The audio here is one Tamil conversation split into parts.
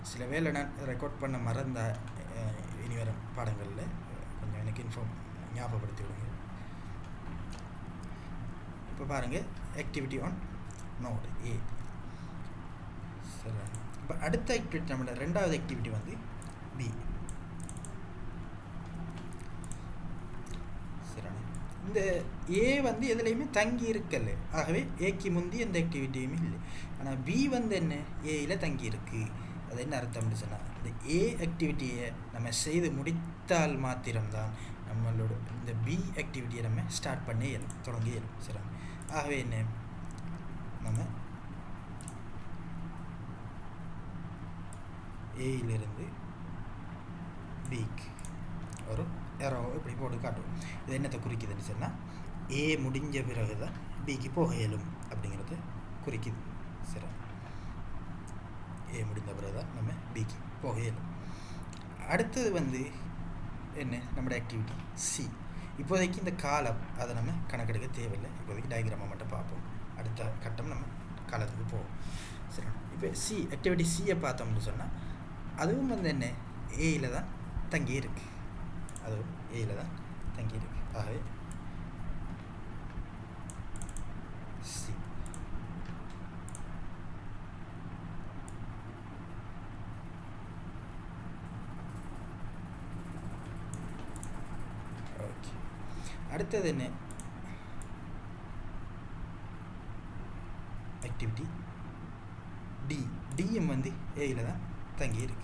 சில வேளை நான் ரெக்கார்ட் பண்ண மறந்த இனி வரும் பாடங்களில் கொஞ்சம் எனக்கு ஞாபகப்படுத்தி விடுங்க. இப்போ பாருங்கள், ஆக்டிவிட்டி ஆன் நோட் ஏ. சரி, இப்போ அடுத்த ஆக்டிவிட்டி நம்மளோட ரெண்டாவது ஆக்டிவிட்டி வந்து பி. சரிண்ணா, இந்த ஏ வந்து எதுலேயுமே தங்கி இருக்கல, ஆகவே ஏக்கு முந்தி எந்த ஆக்டிவிட்டியுமே இல்லை. ஆனால் பி வந்து என்ன, ஏயில் தங்கி இருக்கு. அது என்ன அர்த்தம்னு சொன்னால், இந்த ஏ ஆக்டிவிட்டியை நம்ம செய்து முடித்தால் மாத்திரம்தான் நம்மளோட இந்த பி ஆக்டிவிட்டியை நம்ம ஸ்டார்ட் பண்ண இயலும், தொடங்க இயலும். சரி, ஆகவே என்ன, நம்ம ஏயிலிருந்து பிக்கு ஒரு எரோ இப்படி போட்டு காட்டுவோம். இது என்னத்தை குறிக்குதுன்னு சொன்னால், ஏ முடிஞ்ச பிறகு தான் பிக்கு போக இயலும் அப்படிங்கிறத குறிக்குது. சரி, ஏ முடிந்த பிறகு தான் நம்ம பிக்கு போக இயலும். அடுத்தது வந்து என்ன, நம்மளோட ஆக்டிவிட்டி சி. இப்போதைக்கு இந்த காலம் அதை நம்ம கணக்கெடுக்க தேவையில்லை, இப்போதைக்கு டயக்ராமை மட்டும் பார்ப்போம். அடுத்த கட்டம் நம்ம காலத்துக்கு போவோம். சரி, இப்போ சி ஆக்டிவிட்டி சியை பார்த்தோம்னு சொன்னால், அதுவும் வந்து என்ன, ஏயில் தான் தங்கி இருக்கு. அதுவும் ஏயில் தான் தங்கி இருக்கு. ஆகவே சி. ஓகே, அடுத்தது என்ன, ஆக்டிவிட்டி டி. டியும் வந்து ஏயில் தான் தங்கி இருக்கு.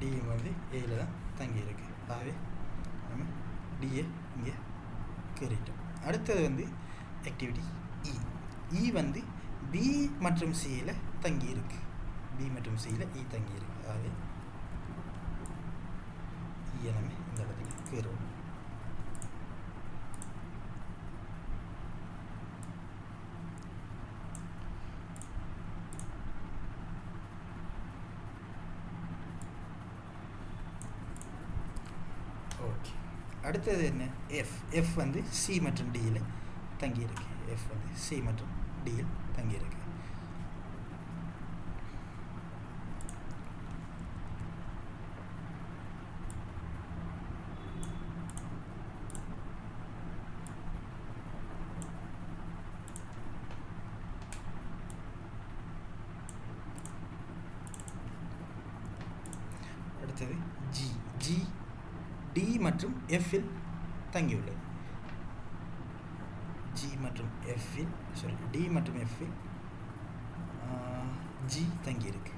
டியும் வந்து ஏயில் தான் தங்கி இருக்கு. ஆகவே நம்ம டியை இங்கே கீறிட்டோம். அடுத்தது வந்து ஆக்டிவிட்டி இ. இ வந்து பி மற்றும் சியில் தங்கி இருக்கு. பி மற்றும் சியில் இ தங்கி இருக்கு. ஆகவே இயை நம்ம இந்த இடத்துல கீறுவோம். ஓகே, அடுத்தது என்ன, எஃப். எஃப் வந்து சி மற்றும் டியில் தங்கி இருக்கு. எஃப் வந்து சி மற்றும் டியில் தங்கி இருக்கு. அடுத்தது ஜி. ஜி டி மற்றும் எஃப்பில் தங்கியுள்ளது. ஜி மற்றும் எஃப்பில், சாரி, டி மற்றும் எஃப்பில் ஜி தங்கி இருக்கு.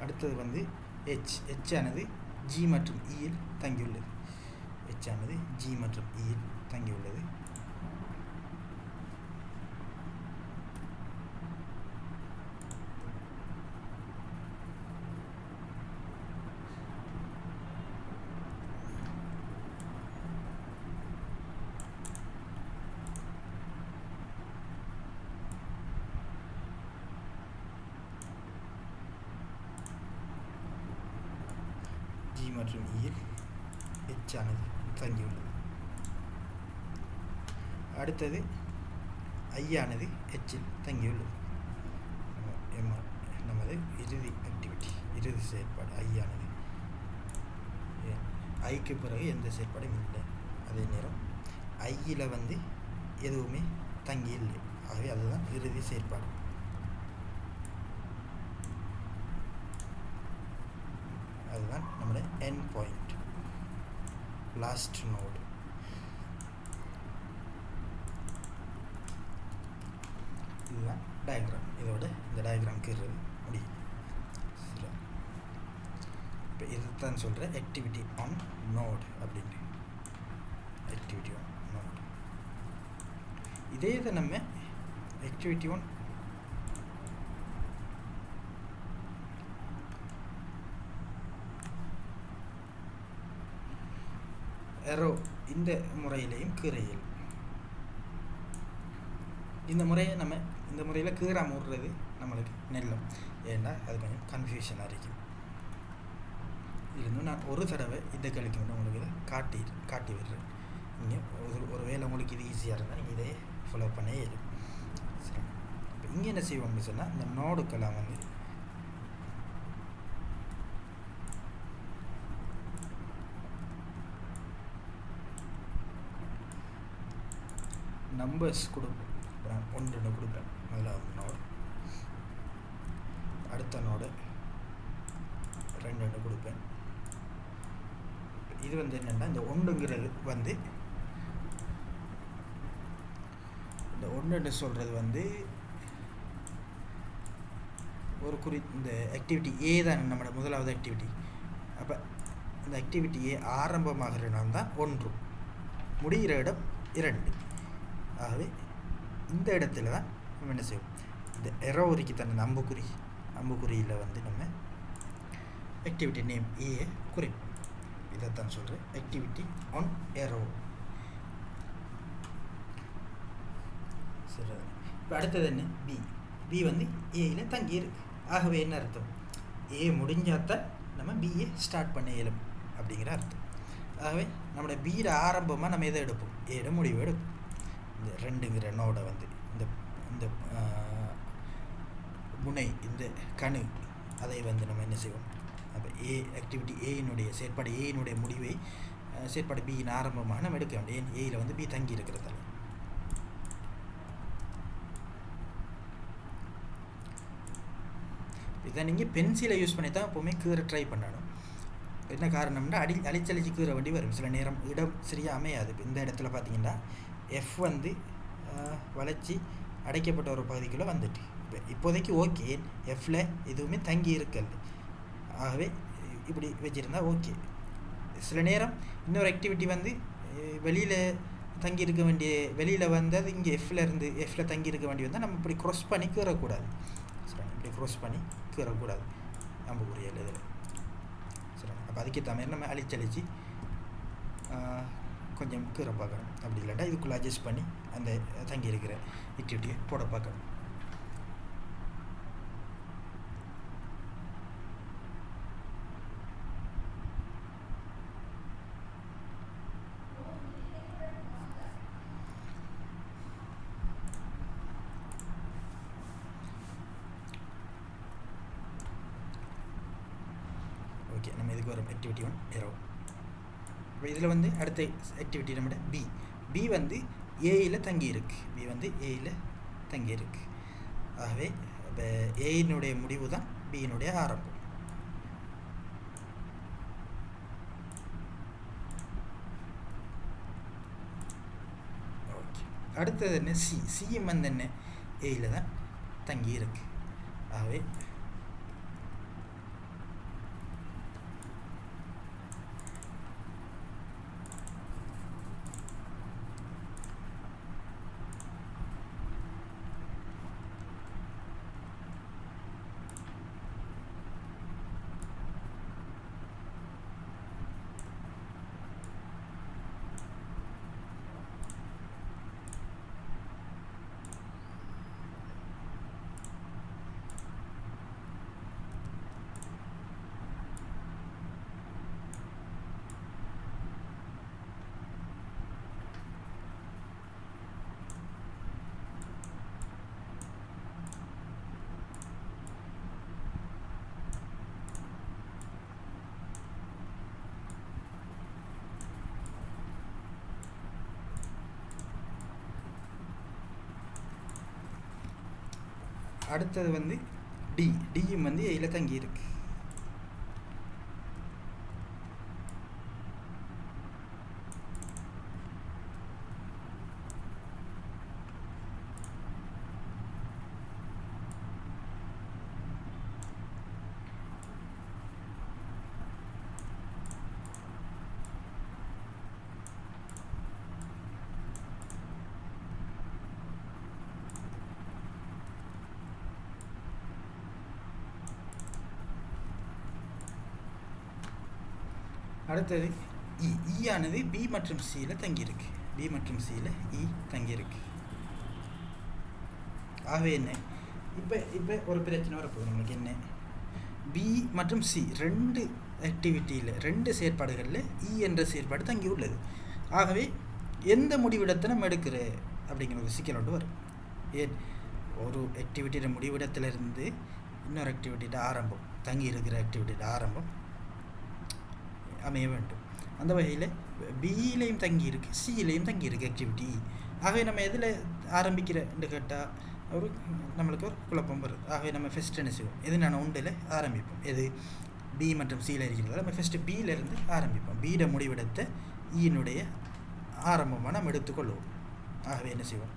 அடுத்தது வந்து ஹெச். ஹெச் ஆனது ஜி மற்றும் இயில் தங்கியுள்ளது. ஹெச் ஆனது ஜி மற்றும் இயில் தங்கியுள்ளது. ஜி மற்றும் இயில் ஹெச் ஆனது தங்கியுள்ளது. அடுத்தது ஐ ஆனது ஹெச்சில் தங்கியுள்ளது. நமது இறுதி ஆக்டிவிட்டி, இறுதி செயற்பாடு ஐயானது. ஐக்கு பிறகு எந்த செயற்பாடும் இல்லை. அதே நேரம் ஐயில் வந்து எதுவுமே தங்கி இல்லை. ஆகவே அதுதான் இறுதி செயற்பாடு. அதுதான் நம்முடைய எண்ட் பாயிண்ட், லாஸ்ட் நோடு. இதுதான் டயக்ராம். இதோட இந்த டயக்ராம் கீறது முடியும். சரி, இப்போ இதுதான் சொல்கிறேன் ஆக்டிவிட்டி ஆன் நோடு அப்படின்ட்டு. ஆக்டிவிட்டி ஆன் நோடு இதே இதை நம்ம ஆக்டிவிட்டி ஆன் எரோ இந்த முறையிலையும் கீரையில் இந்த முறையை நம்ம இந்த முறையில் கீறாம விடுறது நம்மளுக்கு நெல்லும். ஏன்னா அது கொஞ்சம் கன்ஃபியூஷனாக இருக்கும். இருந்தும் நான் ஒரு தடவை இந்த கேள்விக்கு மட்டும் உங்களுக்கு இதை காட்டி விடுறேன். நீங்கள் ஒரு வேளை உங்களுக்கு இது ஈஸியாக இருந்தால் நீங்கள் இதை ஃபாலோ பண்ண இயலும். சரி, இப்போ இங்கே என்ன செய்வோம்னு சொன்னால் இந்த நோடுக்கெல்லாம் வந்து நம்பர்ஸ் கொடுப்போம். நான் 1 கொடுப்பேன். முதலாவது நோடு, அடுத்த நோடு 2 கொடுப்பேன். இது வந்து என்னென்னா இந்த 1ங்கிறது வந்து இந்த 1 சொல்கிறது வந்து ஒரு இந்த ஆக்டிவிட்டி ஏ தான் நம்மளோட முதலாவது ஆக்டிவிட்டி. அப்போ இந்த ஆக்டிவிட்டி ஏ ஆரம்பமாகிற இடம் தான் 1, முடிகிற இடம் 2. ஆகவே இந்த இடத்துல தான் நம்ம என்ன செய்வோம், இந்த எரோவரிக்கு தன் அம்புக்குறியில் வந்து நம்ம ஆக்டிவிட்டி நேம் ஏ குறிப்போம். இதைத்தான் சொல்கிறேன் ஆக்டிவிட்டி ஆன் எரோ. சரி, இப்போ அடுத்தது என்ன, பி வந்து ஏயில் தங்கி இருக்கு. ஆகவே என்ன அர்த்தம், ஏ முடிஞ்சாத்தான் நம்ம பிஏ ஸ்டார்ட் பண்ண இயலும் அப்படிங்கிற அர்த்தம். ஆகவே நம்மளோட பியில் ஆரம்பமாக நம்ம எதை எடுப்போம், ஏட முடிவு எடுப்போம். இந்த 2ங்கிற நோடை வந்து இந்த இந்த முனை, இந்த கணு, அதை வந்து நம்ம என்ன செய்வோம், அப்போ ஏ ஆக்டிவிட்டி ஏயினுடைய செயற்பாடு ஏயினுடைய முடிவை செயற்பாடு பியின் ஆரம்பமாக நம்ம எடுக்க வேண்டிய ஏயில் வந்து பி தங்கி இருக்கிறதால. இதை நீங்கள் பென்சிலை யூஸ் பண்ணி தான் எப்போவுமே கீரை ட்ரை பண்ணணும். என்ன காரணம்னா அழிச்சழிச்சு கீரை வண்டி வரும். சில நேரம் இடம் சரியாக அமையாது. இந்த இடத்துல பார்த்தீங்கன்னா எஃப் வந்து வளைச்சி அடைக்கப்பட்ட ஒரு பகுதிக்குள்ளே வந்துட்டு இப்போதைக்கு ஓகே, எஃப்பில் எதுவுமே தங்கி இருக்கல. ஆகவே இப்படி வச்சுருந்தா ஓகே. சில நேரம் இன்னொரு ஆக்டிவிட்டி வந்து வெளியில் தங்கி இருக்க வேண்டிய, வெளியில் வந்தது இங்கே எஃப்பில் தங்கி இருக்க வேண்டி வந்தால் நம்ம இப்படி க்ராஸ் பண்ணி கீறக்கூடாது. சரி, இப்படி க்ராஸ் பண்ணி கீறக்கூடாது அம்புக்குறியில் இதில். சரி, அப்போ அதுக்கேற்ற மாதிரி நம்ம அழிச்சழிச்சு கொஞ்சம் கீரை பார்க்கணும். அப்படி இல்லாட்டா இதுக்குள்ளே அட்ஜஸ்ட் பண்ணி அந்த தங்கி இருக்கிற ஆக்டிவிட்டியை போட பார்க்கணும். ஓகே, நம்ம இதுக்கு ஒரு ஆக்டிவிட்டி ஒன் எரோ. இப்போ இதில் வந்து அடுத்த ஆக்டிவிட்டி நம்மளோட பி வந்து ஏயில் தங்கி இருக்கு. பி வந்து ஏயில் தங்கி இருக்கு. ஆகவே இப்போ ஏயினுடைய முடிவு தான் பியினுடைய ஆரம்பம். ஓகே, அடுத்தது என்ன, சியும் வந்து என்ன ஏயில் தான் தங்கி இருக்கு. ஆகவே அடுத்தது வந்து டி, டியும் வந்து ஏயில் தங்கி இருக்கு. அடுத்தது இ, இ ஆனது பி மற்றும் சியில் தங்கியிருக்கு. பி மற்றும் சியில் இ தங்கியிருக்கு. ஆகவே என்ன, இப்போ ஒரு பிரச்சனை வரப்போகுது நம்மளுக்கு. என்ன, பி மற்றும் சி ரெண்டு ஆக்டிவிட்டியில், ரெண்டு செயற்பாடுகளில் இ என்ற செயற்பாடு தங்கி உள்ளது. ஆகவே எந்த முடிவிடத்தை நம்ம எடுக்கிற அப்படிங்கிற ஒரு சிக்கல் ஒன்று வரும். ஏன், ஒரு ஆக்டிவிட்டியோட முடிவிடத்திலிருந்து இன்னொரு ஆக்டிவிட்டியோட ஆரம்பம், தங்கி இருக்கிற ஆக்டிவிட்டியோட ஆரம்பம் அமைய வேண்டும். அந்த வகையில் பியிலையும் தங்கி இருக்கு, சியிலையும் தங்கி இருக்கு ஆக்டிவிட்டி. ஆகவே நம்ம எதில் ஆரம்பிக்கிறேன்னு கேட்டால் நம்மளுக்கு ஒரு குழப்பம் வருது. ஆகவே நம்ம ஃபஸ்ட் என்ன செய்வோம், எது நான் ஒன்றில் ஆரம்பிப்போம். எது பி மற்றும் சியில் இருக்கிறதால நம்ம ஃபஸ்ட்டு பியிலேருந்து ஆரம்பிப்போம். பியிட முடிவிடத்தை ஈனுடைய ஆரம்பமாக நம்ம எடுத்துக்கொள்வோம். ஆகவே என்ன செய்வோம்,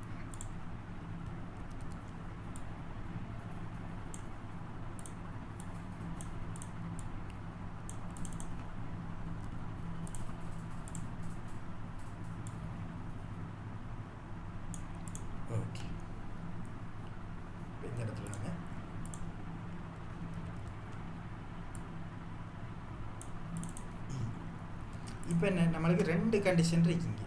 ஓகே, இந்த இடத்துல நம்ம இப்போ என்ன, நம்மளுக்கு ரெண்டு கண்டிஷன் இருக்குங்க.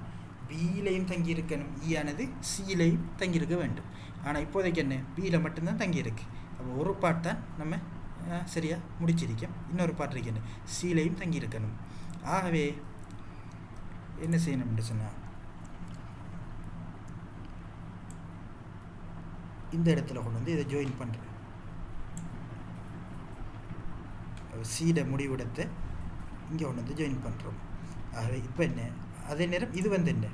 பியிலையும் தங்கி இருக்கணும், இ ஆனது சியிலையும் தங்கியிருக்க வேண்டும். ஆனால் இப்போதைக்கு என்ன, பியில் மட்டும்தான் தங்கியிருக்கு. அப்போ ஒரு பாட் தான் நம்ம சரியாக முடிச்சிருக்கோம். இன்னொரு பாட் இருக்கு என்ன, சியிலையும் தங்கியிருக்கணும். ஆகவே என்ன செய்யணும்னு சொன்னால், இந்த இடத்துல கொண்டு வந்து இதை ஜாயின் பண்ணுறேன். சீட முடிவிடத்தை இங்கே கொண்டு வந்து ஜாயின் பண்ணுறோம். ஆகவே இப்போ என்ன, அதே நேரம் இது வந்து என்ன,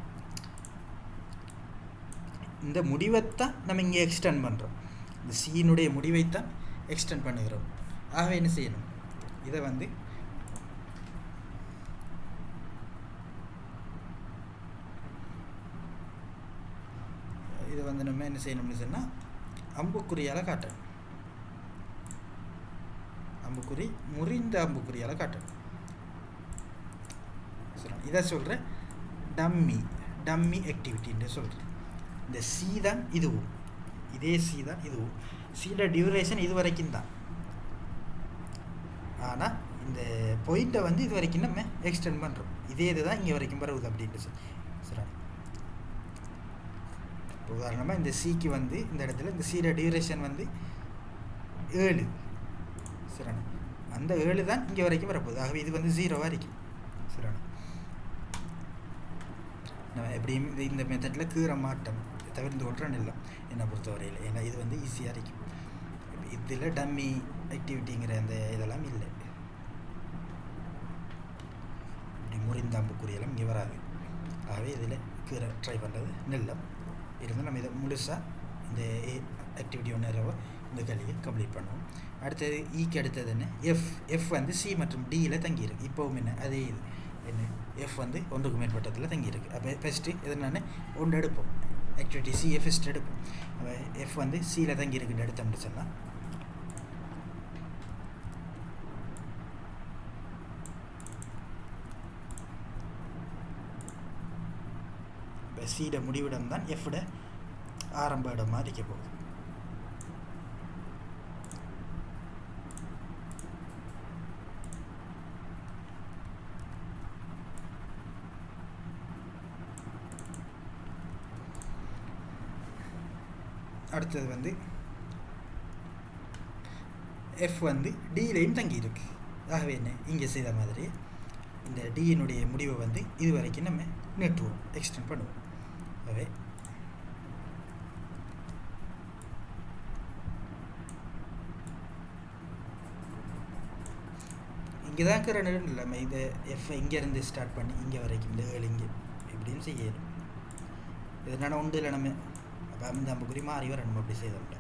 இந்த முடிவைத்தான் நம்ம இங்கே எக்ஸ்டெண்ட் பண்ணுறோம். இந்த சீனுடைய முடிவைத்தான் எக்ஸ்டெண்ட் பண்ணுகிறோம். ஆகவே என்ன செய்யணும், இதை வந்து நம்ம என்ன செய்யணும்னு சொன்னால் அம்புக்குறியால் காட்டணும். அம்புக்குறி முறிந்த அம்புக்குறியால் காட்டணும். இதை சொல்கிறேன் டம்மி ஆக்டிவிட்டின்னு சொல்கிறேன். இந்த சி தான் இதுவும், இதே சி தான் இதுவும். சீட டியூரேஷன் இது வரைக்கும் தான். ஆனால் இந்த பாயிண்ட்டை வந்து இது வரைக்கும் நம்ம எக்ஸ்டெண்ட் பண்ணுறோம். இதே இது தான் இங்கே வரைக்கும் வருது அப்படின்ட்டு சரி. உதாரணமாக இந்த சிக்கு வந்து இந்த இடத்துல இந்த சீட டியூரேஷன் வந்து 7 சரிண்ணா. அந்த 7 தான் இங்கே வரைக்கும் வரப்போகுது. ஆகவே இது வந்து 0 வரைக்கும் சரிண்ணா. நம்ம எப்படியும் இந்த மெத்தடில் கீற மாட்டோம், தவிர்த்து கொள்றேன்னு இல்லை என்னை பொறுத்தவரையில். ஏன்னா இது வந்து ஈஸியாக இருக்கும். இதில் டம்மி ஆக்டிவிட்டிங்கிற அந்த இதெல்லாம் இல்லை. இப்படி முறிந்த அம்புக்குறியெல்லாம் இங்கே வராது. ஆகவே இதில் கீற ட்ரை பண்ணுறது நல்ல இருந்தால் நம்ம இதை முழுசாக இந்த ஆக்டிவிட்டி ஒன்று இந்த கல்வியை கம்ப்ளீட் பண்ணுவோம். அடுத்தது ஈக்கு அடுத்தது என்ன, எஃப் வந்து சி மற்றும் டியில் தங்கியிருக்கு. இப்போவும் என்ன, அதே இது என்ன, எஃப் வந்து ஒன்றுக்கு மேற்பட்டத்தில் தங்கியிருக்கு. அப்போ ஃபஸ்ட்டு இது நான் ஒன்று எடுப்போம், ஆக்டிவிட்டி சியை ஃபஸ்ட் எடுப்போம். அப்போ எஃப் வந்து சியில் தங்கியிருக்குன்னு எடுத்தோம்னு சொன்னால் இப்போ சியோட முடிவிடம் தான் எஃப்ட ஆரம்ப இடமாக இருக்க போகுது. அடுத்தது வந்து எஃப் வந்து டியிலையும் தங்கியிருக்கு. ஆகவே என்ன, இங்கே செய்த மாதிரி இந்த டியினுடைய முடிவை வந்து இது வரைக்கும் நம்ம நீட்டுவோம், எக்ஸ்டெண்ட் பண்ணுவோம். ஆகவே இங்கே தான் இருக்கிற நேரம் இல்லை, நம்ம இதை எஃப்ஐ இங்கேருந்து ஸ்டார்ட் பண்ணி இங்கே வரைக்கும் இந்த 7 இங்கே இப்படின்னு செய்யணும். இது நான் உண்டு இல்லை நம்ம அப்போ அந்த அம்புக்குறி மாறி வரணும், அப்படி செய்தோம்ல.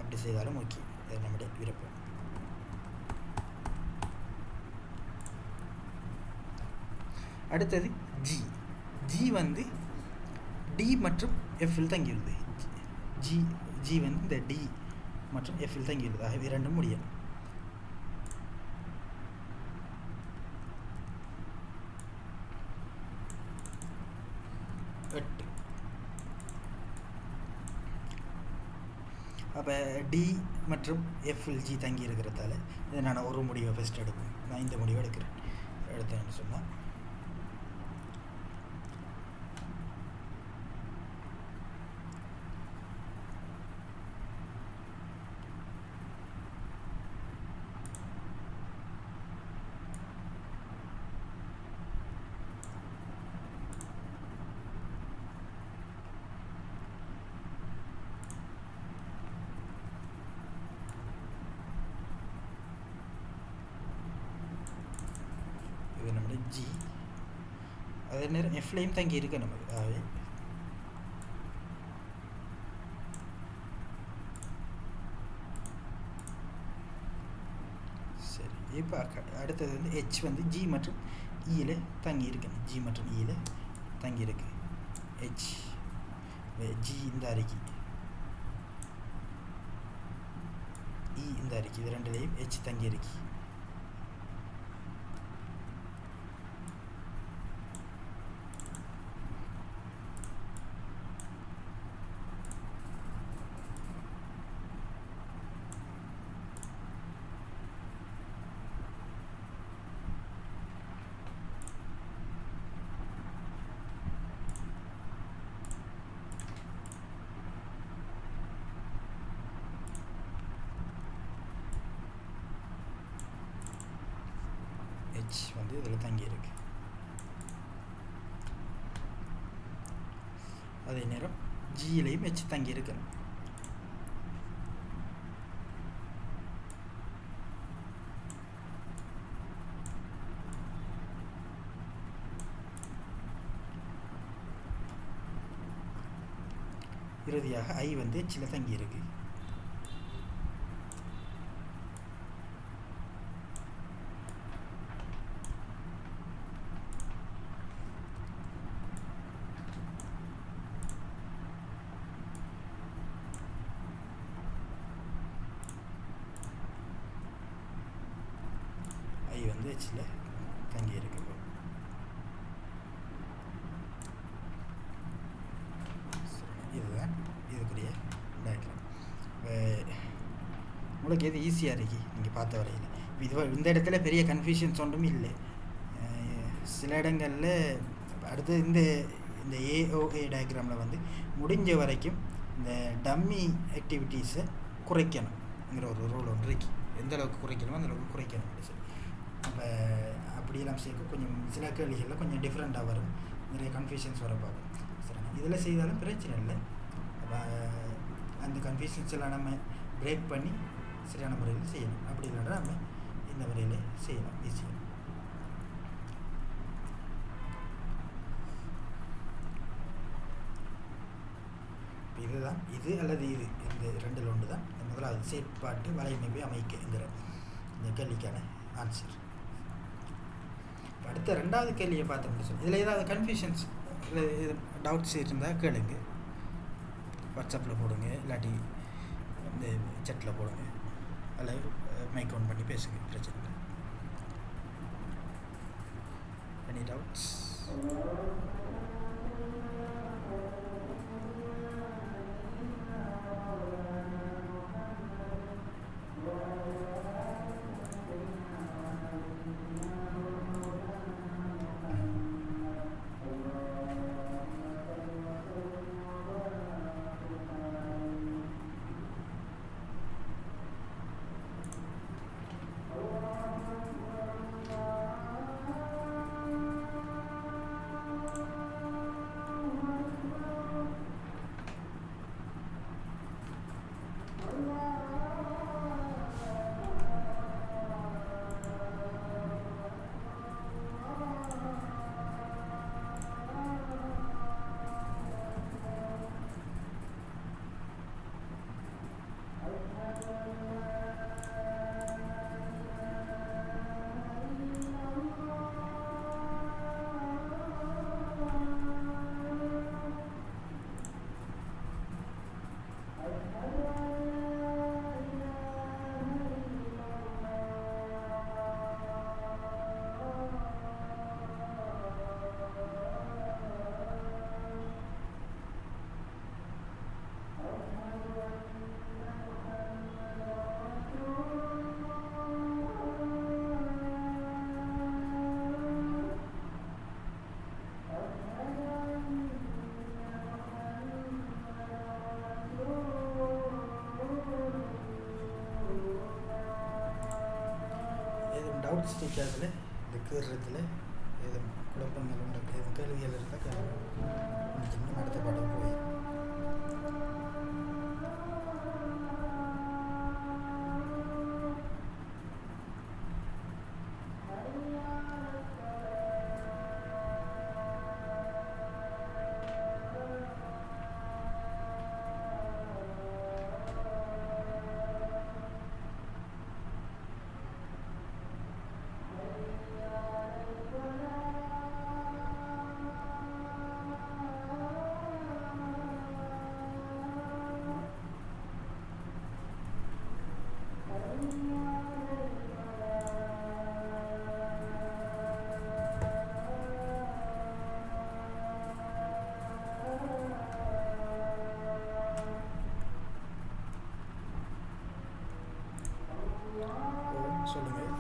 அப்படி செய்தாலும் ஓகே, அது நம்முடைய விருப்பம். அடுத்தது ஜி. ஜி வந்து டி மற்றும் எஃப்இல் தங்கியுள்ளது. ஜி ஜி வந்து இந்த டி மற்றும் எஃப்இல் தங்கியுள்ளது. ஆகவே இரண்டும் முடியும். அப்போ டி மற்றும் எஃப்இல் ஜி தங்கி இருக்கிறதால இதை நான் ஒரு முடிவை ஃபஸ்ட் எடுப்பேன். நான் இந்த முடிவை எடுக்கிறேன். எடுத்தேன்னு சொன்னால் நம்முடைய ஜி அதே நேரம் எஃப்லையும் தங்கி இருக்கு நமக்கு. ஆகவே சரி, இப்போ அடுத்தது வந்து ஹெச் வந்து ஜி மற்றும் இயில் தங்கி இருக்கு. ஜி மற்றும் இயில் தங்கி இருக்கு. ஹெச் ஜி இந்த அறிக்கை, இ இந்த அறிக்கை, இது ரெண்டுலேயும் ஹெச் தங்கி இருக்கு. ஹெச் வந்து இதில் தங்கி இருக்கு. அதே நேரம் ஜியிலையும் ஹெச் தங்கி இருக்கணும். இறுதியாக ஐ வந்து ஹெச்சில் தங்கி இருக்கு. வந்து ஹெச்சில் தங்கி இருக்கு. இதுதான் இதுக்குரிய டயக்ராம். உங்களுக்கு எது ஈஸியாக இருக்கு நீங்கள் பார்த்த வரையில்? இந்த இடத்துல பெரிய கன்ஃபியூஷன்ஸ் ஒன்றும் இல்லை. சில இடங்களில் அடுத்து இந்த இந்த ஏஓஏ டயக்ராமில் வந்து முடிஞ்ச வரைக்கும் இந்த டம்மி ஆக்டிவிட்டீஸை குறைக்கணுங்கிற ஒரு ரூல் ஒன்று இருக்கு. எந்த அளவுக்கு குறைக்கணுமோ அந்தளவுக்கு குறைக்கணும். அப்போ அப்படியெல்லாம் சேர்க்க கொஞ்சம் சில கேள்விகளில் கொஞ்சம் டிஃப்ரெண்ட்டாக வரும், நிறைய கன்ஃபியூஷன்ஸ் வர பார்க்கும். சரிங்க, இதில் செய்தாலும் பிரச்சனை இல்லை. அப்போ அந்த கன்ஃபியூஷன்ஸ் எல்லாம் நம்ம பிரேக் பண்ணி சரியான முறையில் செய்யணும். அப்படி இல்லைன்னா நம்ம இந்த முறையில் செய்யலாம் ஈஸியாக. இதுதான் இது அல்லது இது இந்த ரெண்டில் ஒன்று தான் முதலாவது செயற்பாட்டு வலையமைப்பை அமைக்குங்கிற இந்த கேள்விக்கான ஆன்சர். அடுத்த ரெண்டாவது கேள்வியை பார்த்தோம்னு சொல்லி இதில் ஏதாவது கன்ஃபியூஷன்ஸ் இல்லை டவுட்ஸ் இருந்தால் கேளுங்க. வாட்ஸ்அப்பில் போடுங்க, இல்லாட்டி இந்த சட்டில் போடுங்க, அல்லது மைக் ஆன் பண்ணி பேசுங்க, பிரச்சனை இல்லை. Any doubts? ஸ்டிக்கர்ஸில் இந்த கீறத்தில் எதுவும் குழப்பங்கள் எதுவும் கேள்விகள் இருந்தால் கேள்வி அடுத்த பாடம் போய் சொல்லுங்கள்.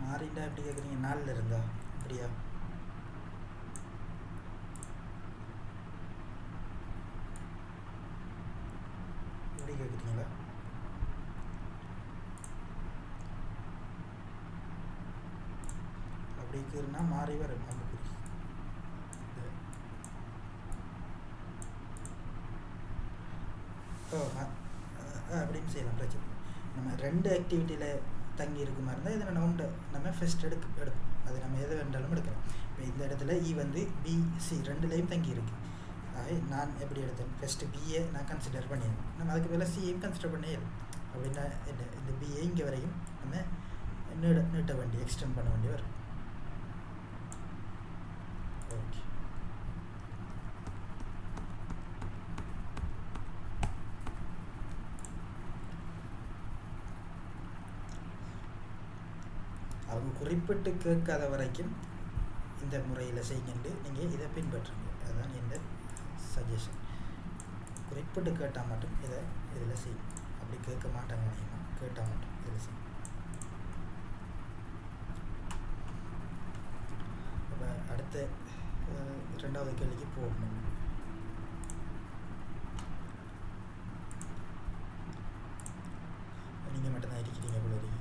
மாறிண்டா எப்படி கேட்குறீங்க? நாளில் இருந்தா அப்படியா? எப்படி கேட்குறீங்களா? அப்படி இருக்குன்னா மாறி வரும் அம்புக்குறி. அப்படின்னு செய்யலாம், பிரச்சனை. நம்ம 2 ஆக்டிவிட்டியில் தங்கி இருக்க மாதிரி இருந்தால் இதில் நம்ம ஃபஸ்ட் எடுப்போம். அது நம்ம எதை வேண்டாலும் எடுக்கலாம். இப்போ இந்த இடத்துல வந்து பிசி 2லேயும் தங்கி இருக்கு. ஆக நான் எப்படி எடுத்தேன்? ஃபஸ்ட்டு பிஏ நான் கன்சிடர் பண்ணிடுறேன். நம்ம அதுக்கு மேலே சிஏயும் கன்சிடர் பண்ணிடலாம். அப்படின்னா இந்த பிஏ இங்கே வரையும் நம்ம நீட்ட வேண்டி எக்ஸ்டெண்ட் பண்ண வேண்டி வரும். ஓகே, அவங்க குறிப்பிட்டு கேட்காத வரைக்கும் இந்த முறையில் செய்யுங்கண்டு நீங்கள் இதை பின்பற்றுங்க. அதுதான் எந்த சஜஷன். குறிப்பிட்டு கேட்டால் மட்டும் இதில் செய்யும். அப்படி கேட்க மாட்டாங்க, அதிகமாக கேட்டால் மட்டும் இதில் செய்யும். அப்போ அடுத்த 2வது கேள்விக்கு போகணும். நீங்கள் மட்டும்தான் இருக்கிறீங்க போல இருக்கு.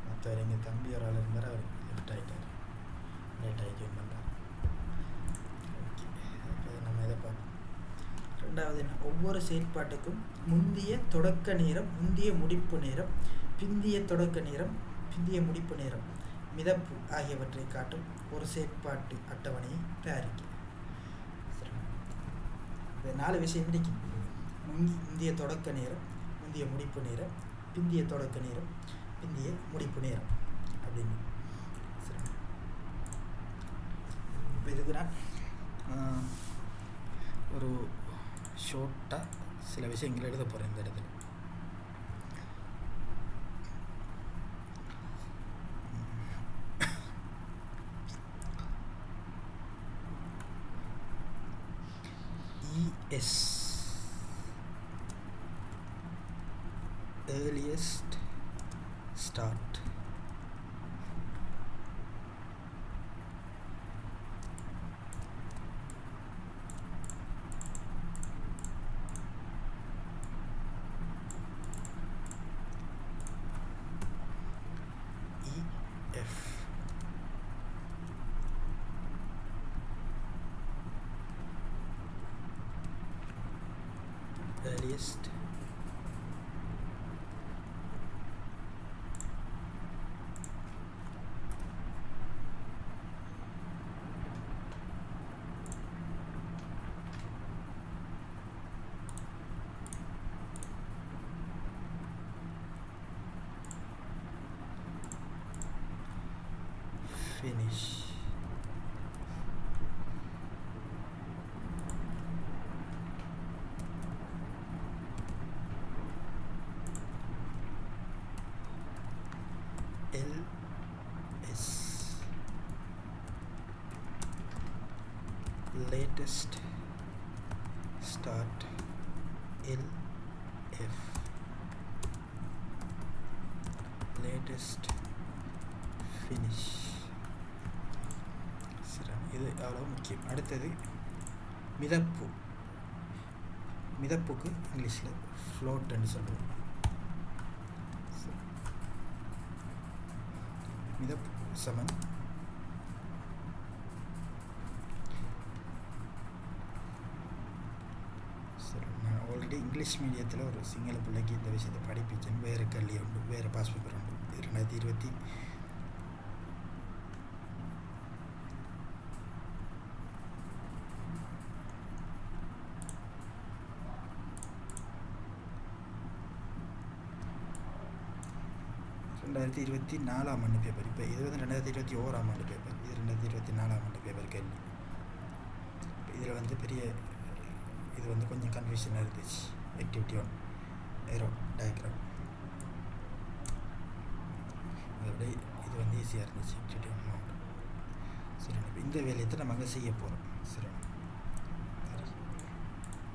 மற்றவர் எங்கள் தம்பி ஒரு ஆள் இருந்தார், அவர் லெஃப்ட் ஆகிட்டார், ரைட் ஆகி ஜாயின் பண்ணுறார். ஓகே, அப்போ நம்ம இதை பார்ப்போம். 2வது என்ன? ஒவ்வொரு செயற்பாட்டுக்கும் முந்திய தொடக்க நேரம், முந்திய முடிப்பு நேரம், பிந்திய தொடக்க நேரம், பிந்திய முடிப்பு நேரம், மிதப்பு ஆகியவற்றை காட்டும் ஒரு செயற்பாட்டு அட்டவணையை தயாரிக்க. சரி, இந்த 4 விஷயம் கிடைக்கும். முந்திய தொடக்க நேரம், முந்திய முடிப்பு நேரம், பிந்திய தொடக்க நேரம், பிந்திய முடிப்பு நேரம் அப்படின்னு. சரி, இப்போ இதுக்கு நான் ஒரு ஷார்ட்டாக சில விஷயங்கள் எழுத போகிறேன் இந்த இடத்துல. ES, earliest start. EF, earliest finish. LS latest start. LF latest finish. சரி, இது அவ்வளோ முக்கியம். அடுத்தது மிதப்பு. மிதப்புக்கு இங்கிலீஷில் ஃப்ளோட்னு சொல்லுவோம். மிதப்பு சமன் நான் ஆல்ரெடி இங்கிலீஷ் மீடியத்தில் ஒரு சிங்கள பிள்ளைக்கு இந்த விஷயத்தை படிப்பிச்சேன். வேறு கல்வி உண்டு, வேறு பாஸ் பேப்பர் உண்டு. 2020 2024 ஆண்டு பேப்பர். இப்போ இது வந்து 2021 ஆண்டு பேப்பர். இது 2024 ஆண்டு பேப்பர் கேள்வி. இதில் வந்து பெரிய இது வந்து கொஞ்சம் கன்ஃபியூஷனாக இருந்துச்சு. Activity 1 arrow diagram. அதோட இது வந்து ஈஸியாக இருந்துச்சு. Activity 1 mode. சரி, இப்போ இந்த வேலையை நம்ம அங்கே செய்ய போகிறோம். சரி,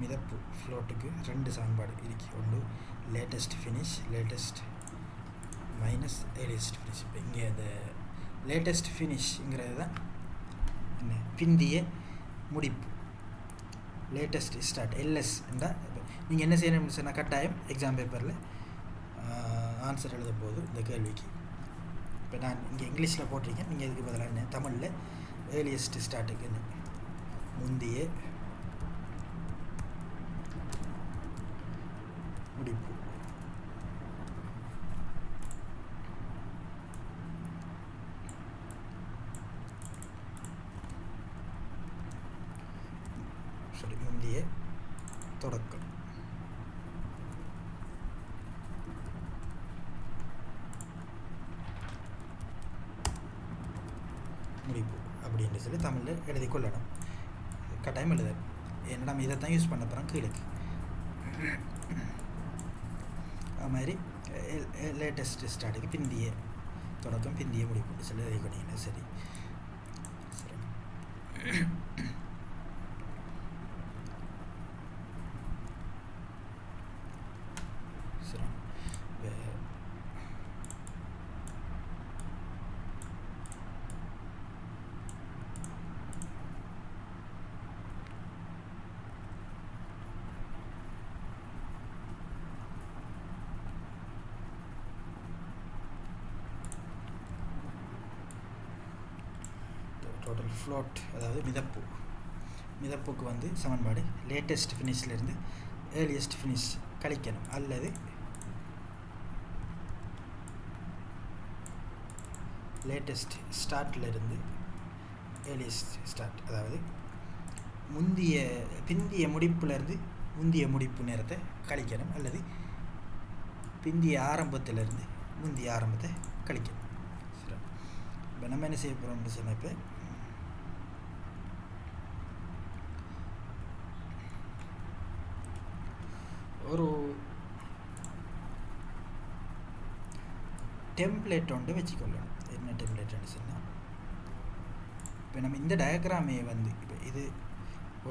மிதப்பு ஃப்ளோட்டுக்கு 2 சமன்பாடு இருக்கு. ஒன்று latest finish, latest minus earliest finish. இப்போ இங்கே அந்த லேட்டஸ்ட் ஃபினிஷ்ங்கிறது தான் என்ன, பிந்திய முடிப்பு. லேட்டஸ்ட் ஸ்டார்ட் எல்எஸ் என்றால் நீங்கள் என்ன செய்யணும்னு சொன்னால் கட்டாயம் எக்ஸாம் பேப்பரில் ஆன்சர் எழுத போது இந்த கேள்விக்கு. இப்போ நான் இங்கே இங்கிலீஷில் போட்டிருக்கேன். நீங்கள் இதுக்கு பதிலாக என்ன தமிழில் ஏர்லியஸ்ட் ஸ்டார்ட்டுக்கு என்ன முந்திய முடிப்பு. சரி, முந்திய தொடக்கம். முடிப்பு அப்படின்னு சொல்லி தமிழில் எழுதி கொள்ளணும். கட்டாயம் எழுதணும். ஏன்னா நம்ம இதை தான் யூஸ் பண்ண போகிறோம் கீழுக்கு. அது மாதிரி லேட்டஸ்ட் ஸ்டார்ட்டுக்கு பிந்திய தொடக்கம், பிந்திய முடிப்பு சொல்லி எழுதி கொண்டீங்கன்னா சரி. டோட்டல் ஃப்ளோட் அதாவது மிதப்பு. மிதப்புக்கு வந்து சமன்பாடு லேட்டஸ்ட் ஃபினிஷ்லேருந்து ஏர்லியஸ்ட் ஃபினிஷ் கழிக்கணும், அல்லது லேட்டஸ்ட் ஸ்டார்ட்லேருந்து ஏர்லியஸ்ட் ஸ்டார்ட், அதாவது பிந்திய முடிப்புலேருந்து முந்திய முடிப்பு நேரத்தை கழிக்கணும், அல்லது பிந்திய ஆரம்பத்திலேருந்து முந்திய ஆரம்பத்தை கழிக்கணும். சரி, இப்போ நம்ம என்ன செய்ய போகிறோம்னு சொன்னால், இப்போ ஒரு டெம்ப்ளேட் ஒன்று வச்சுக்கொள்ளணும். என்ன டெம்ப்ளேட்னு சொன்னால், இப்போ நம்ம இந்த டயக்ராமே வந்து இப்போ இது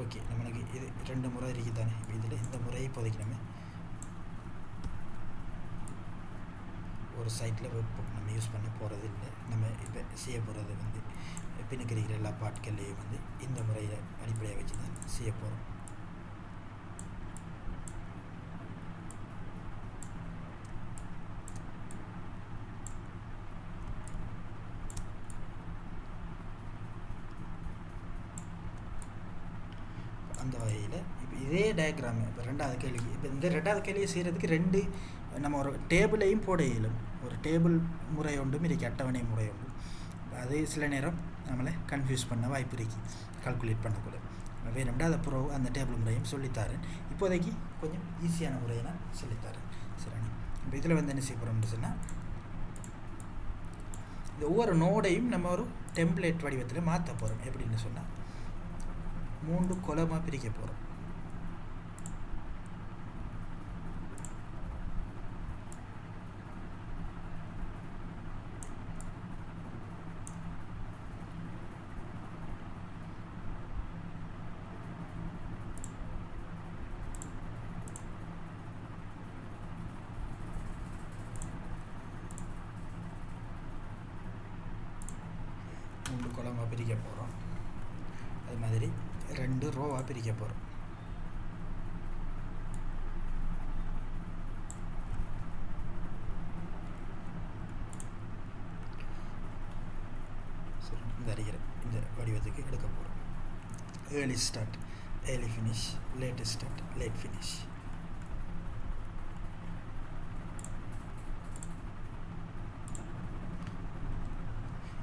ஓகே, நம்மளுக்கு இது 2 முறை இருக்குது தானே. இப்போ இதில் இந்த முறையை இப்போதைக்கு நம்ம ஒரு சைட்டில் வைப்போம். நம்ம யூஸ் பண்ண போகிறது இல்லை. நம்ம இப்போ செய்ய போகிறது வந்து பின்னுக்கு இருக்கிற எல்லா பாட்கள்லேயும் வந்து இந்த முறையை அடிப்படையாக வச்சு தான் செய்ய போகிறோம். அந்த வகையில் இப்போ இதே டயக்ராம் இப்போ 2வது கேள்வி, இப்போ இந்த 2வது கேள்வியை செய்கிறதுக்கு 2 நம்ம ஒரு டேபிளையும் போட இயலும். ஒரு டேபிள் முறை ஒன்றும் இருக்குது, அட்டவணை முறை ஒன்று. அது சில நேரம் நம்மளை கன்ஃபியூஸ் பண்ண வாய்ப்பு இருக்குது, கால்குலேட் பண்ணக்கூட. வேணும்னா அதை ப்ரோ அந்த டேபிள் முறையும் சொல்லித்தரேன். இப்போதைக்கு கொஞ்சம் ஈஸியான முறையை நான் சொல்லித்தரேன். சரிண்ணா, இப்போ இதில் வந்து என்ன செய்ய போகிறோம்னு சொன்னால், இந்த ஒவ்வொரு நோடையும் நம்ம ஒரு டெம்ப்ளேட் வடிவத்தில் மாற்ற போகிறோம். எப்படின்னு சொன்னால் 3 கொலமாக பிரிக்க போகிறோம். கொலமாக பிரிக்க போகிறோம். அது மாதிரி 2 ரோவாக பிரிக்க போகிறோம். சரி, இந்த அறிகிற இந்த வடிவத்துக்கு எடுக்க போகிறோம். Early start, early finish, late start, late finish.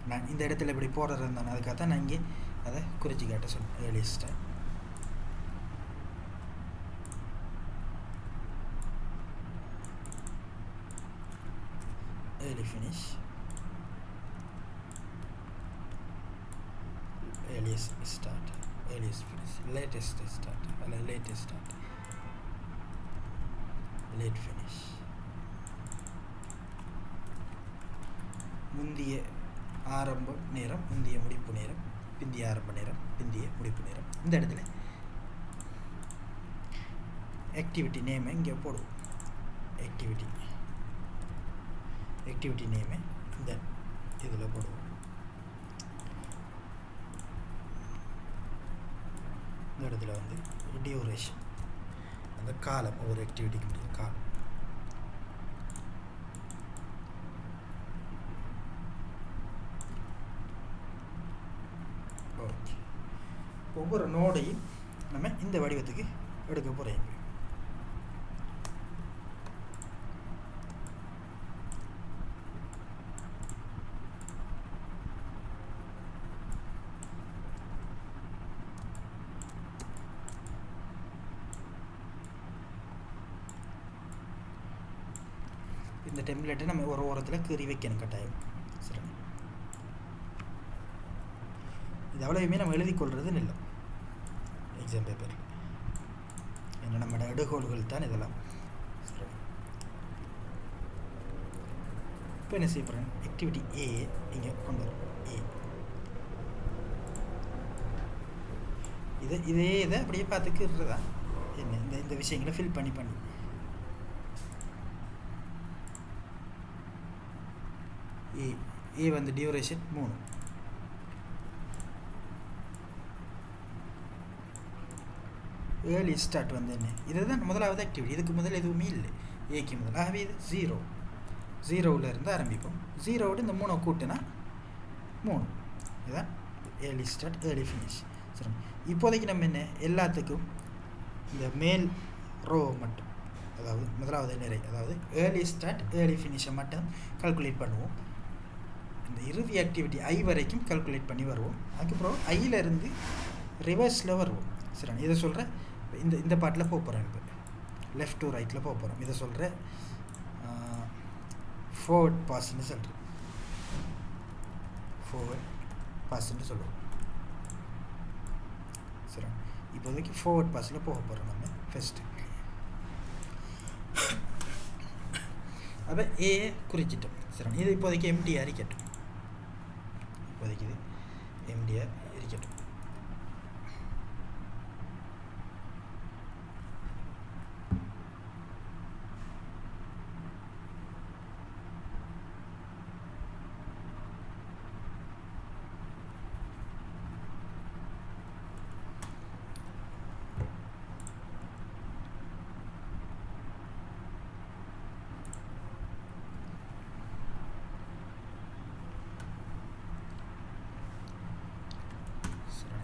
நான் இந்த இடத்துல இப்படி போடுறது இருந்தானே, அதுக்காக தான் நான் இங்கே அதை குறிச்சி காட்ட சொன்னேன். Early start, early finish, earliest start, earliest finish, latest start அல்ல லேட்டஸ்ட் ஸ்டார்ட், லேட் ஃபினிஷ். முந்திய ஆரம்ப நேரம், முந்திய முடிப்பு நேரம், பிந்திய ஆரம்ப நேரம், பிந்திய முடிப்பு நேரம். இந்த இடத்துல ஆக்டிவிட்டி நேமை இங்கே போடுவோம். ஆக்டிவிட்டி நேமை இந்த இதில் போடுவோம். இந்த இடத்துல வந்து டியூரேஷன், அந்த காலம், ஒவ்வொரு ஆக்டிவிட்டிக்கு முடிய காலம். ஒவ்வொரு நோடையும் நம்ம இந்த வடிவத்துக்கு எடுக்க போகிறோம். இந்த டெம்ப்ளேட்டை நம்ம ஒரு ஓரத்தில் கீறி வைக்கணும் கட்டாயம். சரி, இது அவ்வளவுமே நம்ம எழுதி கொள்றதுன்னு இல்லை எக்ஸாம் பேப்பரில். ஏன்னா நம்மளோட எடுகோள்கள் தான் இதெல்லாம். சரி, இப்போ என்ன செய்ய போகிறேன், ஆக்டிவிட்டி ஏ இங்கே கொண்டு வரும். இதை அப்படியே பார்த்துக்கிறதா என்ன, இந்த விஷயங்களை ஃபில் பண்ணி ஏ வந்து டியூரேஷன் 3. ஏர்லி ஸ்டார்ட் வந்து என்ன, இதுதான் முதலாவது ஆக்டிவிட்டி. இதுக்கு முதல்ல எதுவுமே இல்லை ஏக்கு முதல். ஆகவே இது 0 இருந்து ஆரம்பிப்போம். 0 இந்த 3 கூட்டினா 3. இதுதான் ஏர்லி ஸ்டார்ட், ஏர்லி ஃபினிஷ். சரி, இப்போதைக்கு நம்ம என்ன எல்லாத்துக்கும் இந்த மேல் ரோ மட்டும், அதாவது முதலாவது நிறை, அதாவது ஏர்லி ஸ்டார்ட் ஏர்லி ஃபினிஷை மட்டும் கால்குலேட் பண்ணுவோம். இந்த இறுதி ஆக்டிவிட்டி ஐ வரைக்கும் கால்குலேட் பண்ணி வருவோம். அதுக்கப்புறம் ஐயிலேருந்து ரிவர்ஸில் வருவோம். சரி, இதை சொல்கிறேன். இந்த பாட்டில் போக போகிறேன். இப்போ லெஃப்ட் டு ரைட்டில் போக போகிறோம். இதை சொல்கிறேன் ஃபார்வர்ட் பாஸ்ன்னு சொல்கிறேன். ஃபார்வர்ட் பாஸ்ன்னு சொல்லுவோம். சரி, இப்போதைக்கு ஃபார்வர்ட் பாஸில் போக போகிறோம் நம்ம ஃபஸ்ட்டு. அப்போ ஏ குறிச்சிட்டோம். சரி, இது இப்போதைக்கு எம்டியாக இருக்கட்டும். இப்போதைக்கு இது எம்டியாக இருக்கட்டும்.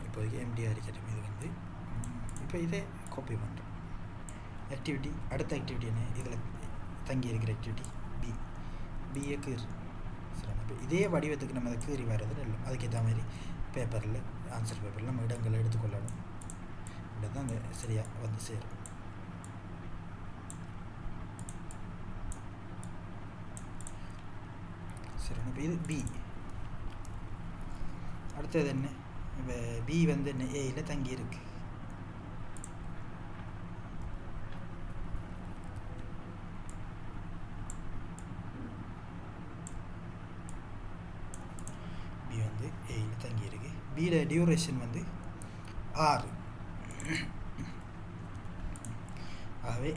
இப்போதைக்கு எம்டியாக இருக்கட்டும். இது வந்து இப்போ இதை காப்பி பண்ணுறோம். ஆக்டிவிட்டி, அடுத்த ஆக்டிவிட்டி என்ன, இதில் தங்கி இருக்கிற ஆக்டிவிட்டி பிஏ கீறு. சரி, இப்போ இதே வடிவத்துக்கு நம்ம அதை கீறி வர்றது இல்லை. அதுக்கேற்ற மாதிரி பேப்பரில், ஆன்சர் பேப்பரில் நம்ம இடங்களை எடுத்துக்கொள்ளணும். இப்படி தான் அந்த சரியாக வந்து சேரும். சரி, இப்போ இது அடுத்தது என்ன, பி வந்து என்ன ஏயில் தங்கி இருக்கு. பி வந்து ஏயில் தங்கி இருக்கு. பியோட டியூரேஷன் வந்து 6. ஆகவே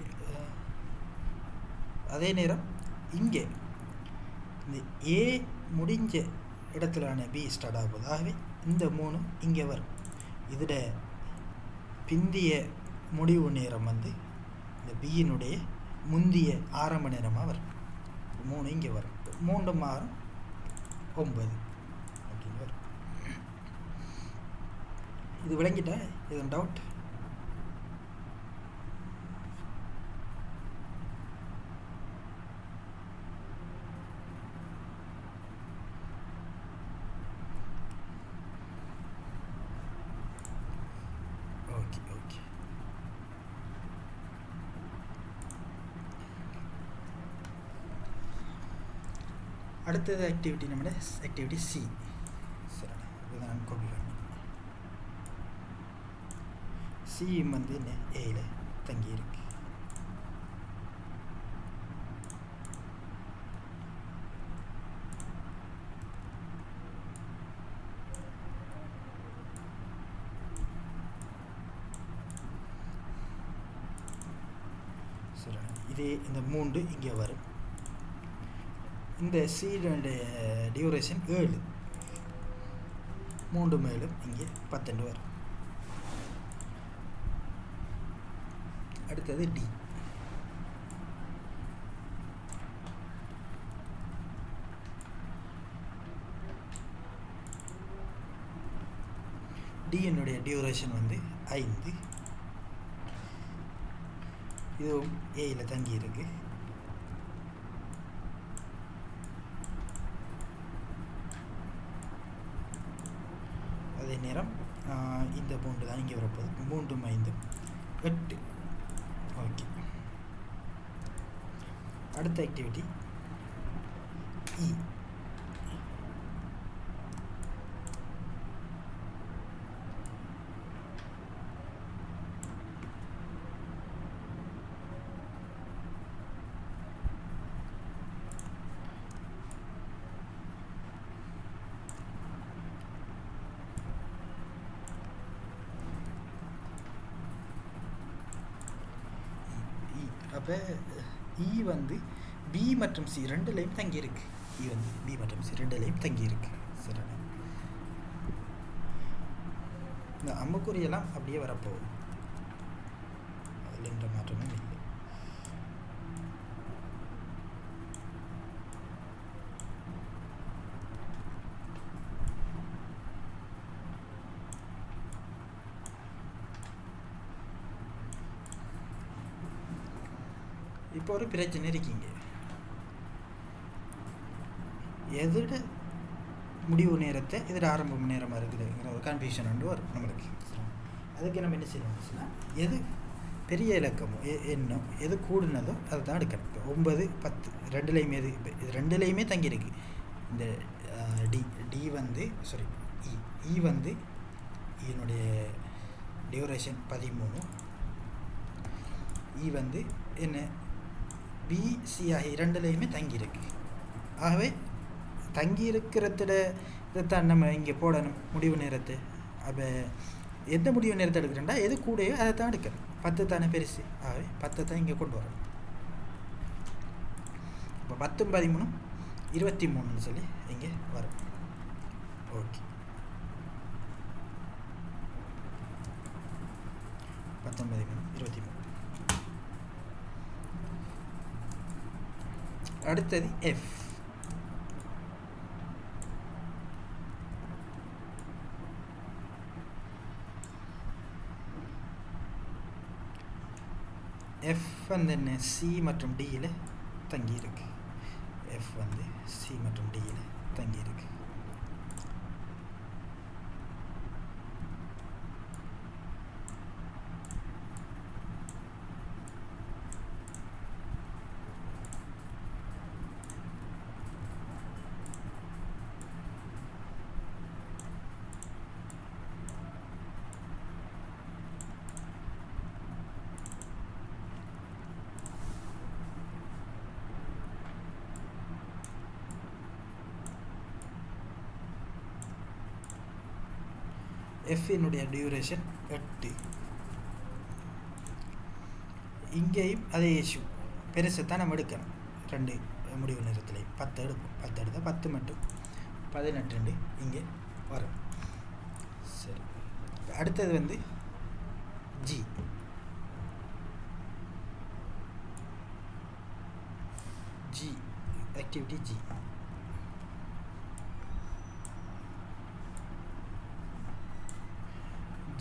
அதே நேரம் இங்கே இந்த ஏ முடிஞ்ச இடத்துலான பி ஸ்டார்ட் ஆகுது. ஆகவே இந்த 3 இங்கே வரும். இதோட பிந்திய முடிவு நேரம் வந்து இந்த பியினுடைய முந்திய ஆரம்ப நேரமாக வரும். 3 இங்கே வரும். 3 6 9 அப்படின்னு வரும். இது விளங்கிட்டா? எதுவும் டவுட்? Okay okay. அடுத்தது ஆக்டிவிட்டி நம்மளோட ஆக்டிவிட்டி சி. சரி, இது நான் காப்பி பண்ணி சியும் வந்து என்ன ஏயில் தங்கி இருக்கு. சரி, இதே இந்த 3 இங்கே வரும். இந்த சீடோடைய டியூரேஷன் 7. 3 மேலும் இங்கே 12 வரும். அடுத்தது டி. டியினுடைய டியூரேஷன் வந்து 5. இதுவும் ஏயில் தங்கி இருக்கு. அதே நேரம் இந்த 3 தான் இங்கே வரப்போகுது. 3 5 8. ஓகே. அடுத்த ஆக்டிவிட்டி இ. அப்போ இ வந்து பி மற்றும் சி ரெண்டுலேயும் தங்கி இருக்கு. இ வந்து பி மற்றும் சி ரெண்டுலேயும் தங்கி இருக்கு. சரி, இந்த அம்புக்குறியெல்லாம் அப்படியே வரப்போகுது. அதில் எந்த மாற்றமும் இல்லை. இப்போ ஒரு பிரச்சனை இருக்கீங்க. எதோட முடிவு நேரத்தை எதோட ஆரம்ப நேரமாக இருக்குதுங்கிற ஒரு கன்ஃபியூஷன் வந்து வரும் நம்மளுக்கு. அதுக்கு நம்ம என்ன செய்யணும்னா, எது பெரிய இலக்கமோ என்னோ எது கூடுனதோ அதை தான் எடுக்கணும். இப்போ 9 10 ரெண்டுலேயுமே இது ரெண்டுலேயுமே தங்கியிருக்கு. இந்த டி வந்து இ வந்து இதனுடைய டியூரேஷன் 13. இ வந்து என்ன பிசி ஆகிய இரண்டுலேயுமே தங்கியிருக்கு. ஆகவே தங்கி இருக்கிறத இதைத்தான் நம்ம இங்கே போடணும் முடிவு நேரத்தை. அப்போ எந்த முடிவு நேரத்தை எடுக்கிறேன்டா எது கூடயோ அதை தான் எடுக்கணும். 10 தானே பெருசு. ஆகவே 10 தான் இங்கே கொண்டு வரணும். இப்போ 10 13 23ன்னு சொல்லி இங்கே வரும். ஓகே. 10 13 23. அடுத்தது எஃப். எஃப் வந்து என்ன சி மற்றும் டியில் தங்கி இருக்கு. எஃப் வந்து சி மற்றும் டியில் தங்கி இருக்கு. எஃப்னுடைய டியூரேஷன் 8. இங்கேயும் அதே இஷ்யூ, பெருசைத்தான் நம்ம எடுக்கணும். 2 முடிவு நேரத்துலேயும் 10 எடுப்போம். 10 எடுத்தால் 10 மட்டும் 18 இங்கே வரும். சரி, அடுத்தது வந்து G. G activity G.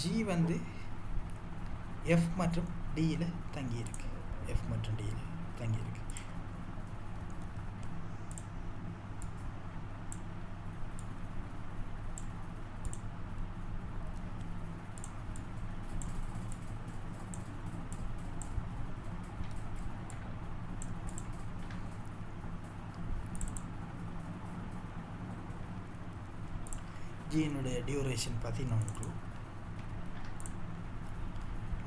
G வந்து எஃப் மற்றும் டியில் தங்கியிருக்கு. எஃப் மற்றும் டியில் தங்கியிருக்கு. ஜியினுடைய டியூரேஷன் 11.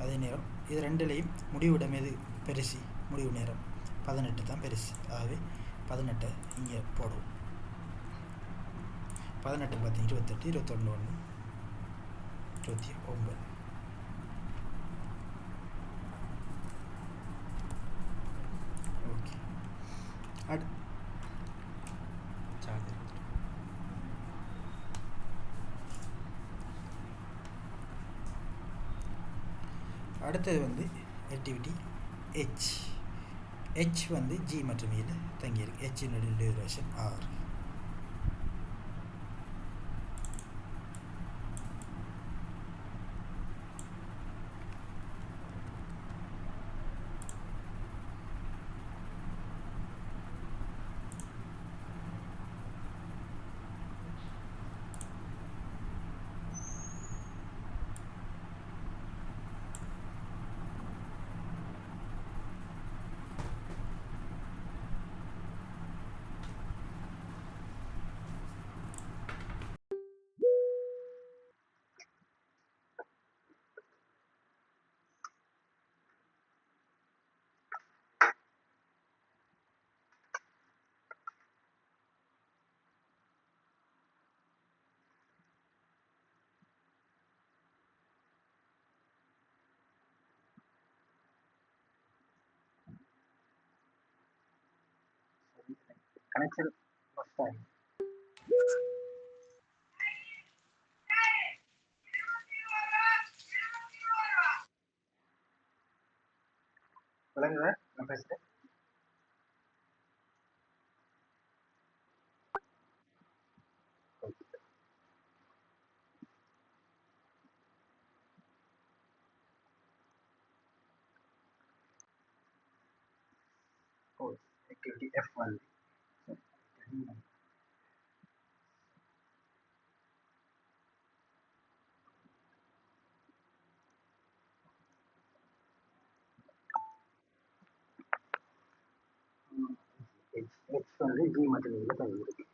அதே நேரம் இது ரெண்டுலேயும் முடிவிடம் எது பெருசு? முடிவு நேரம் 18 தான் பெருசு. ஆகவே 18 இங்கே போடுவோம். 18 பார்த்தீங்க 28, 21, 29. ஓகே, அடுத்தது வந்து ஆக்டிவிட்டி ஹெச். ஹெச் வந்து ஜி மற்றும் இயில் தங்கியிருக்கு. ஹெச்சினுடைய டியூரேஷன் 6. கனெக்ஷன் ஃபஸ்ட் ஆகி விளங்குதா நான் பேசுகிறேன்? ஆக்டிவிட்டி எஃப் வந்து எக்ஸ் வந்து ஜி மற்றும் இதில் தங்கியிருக்கு.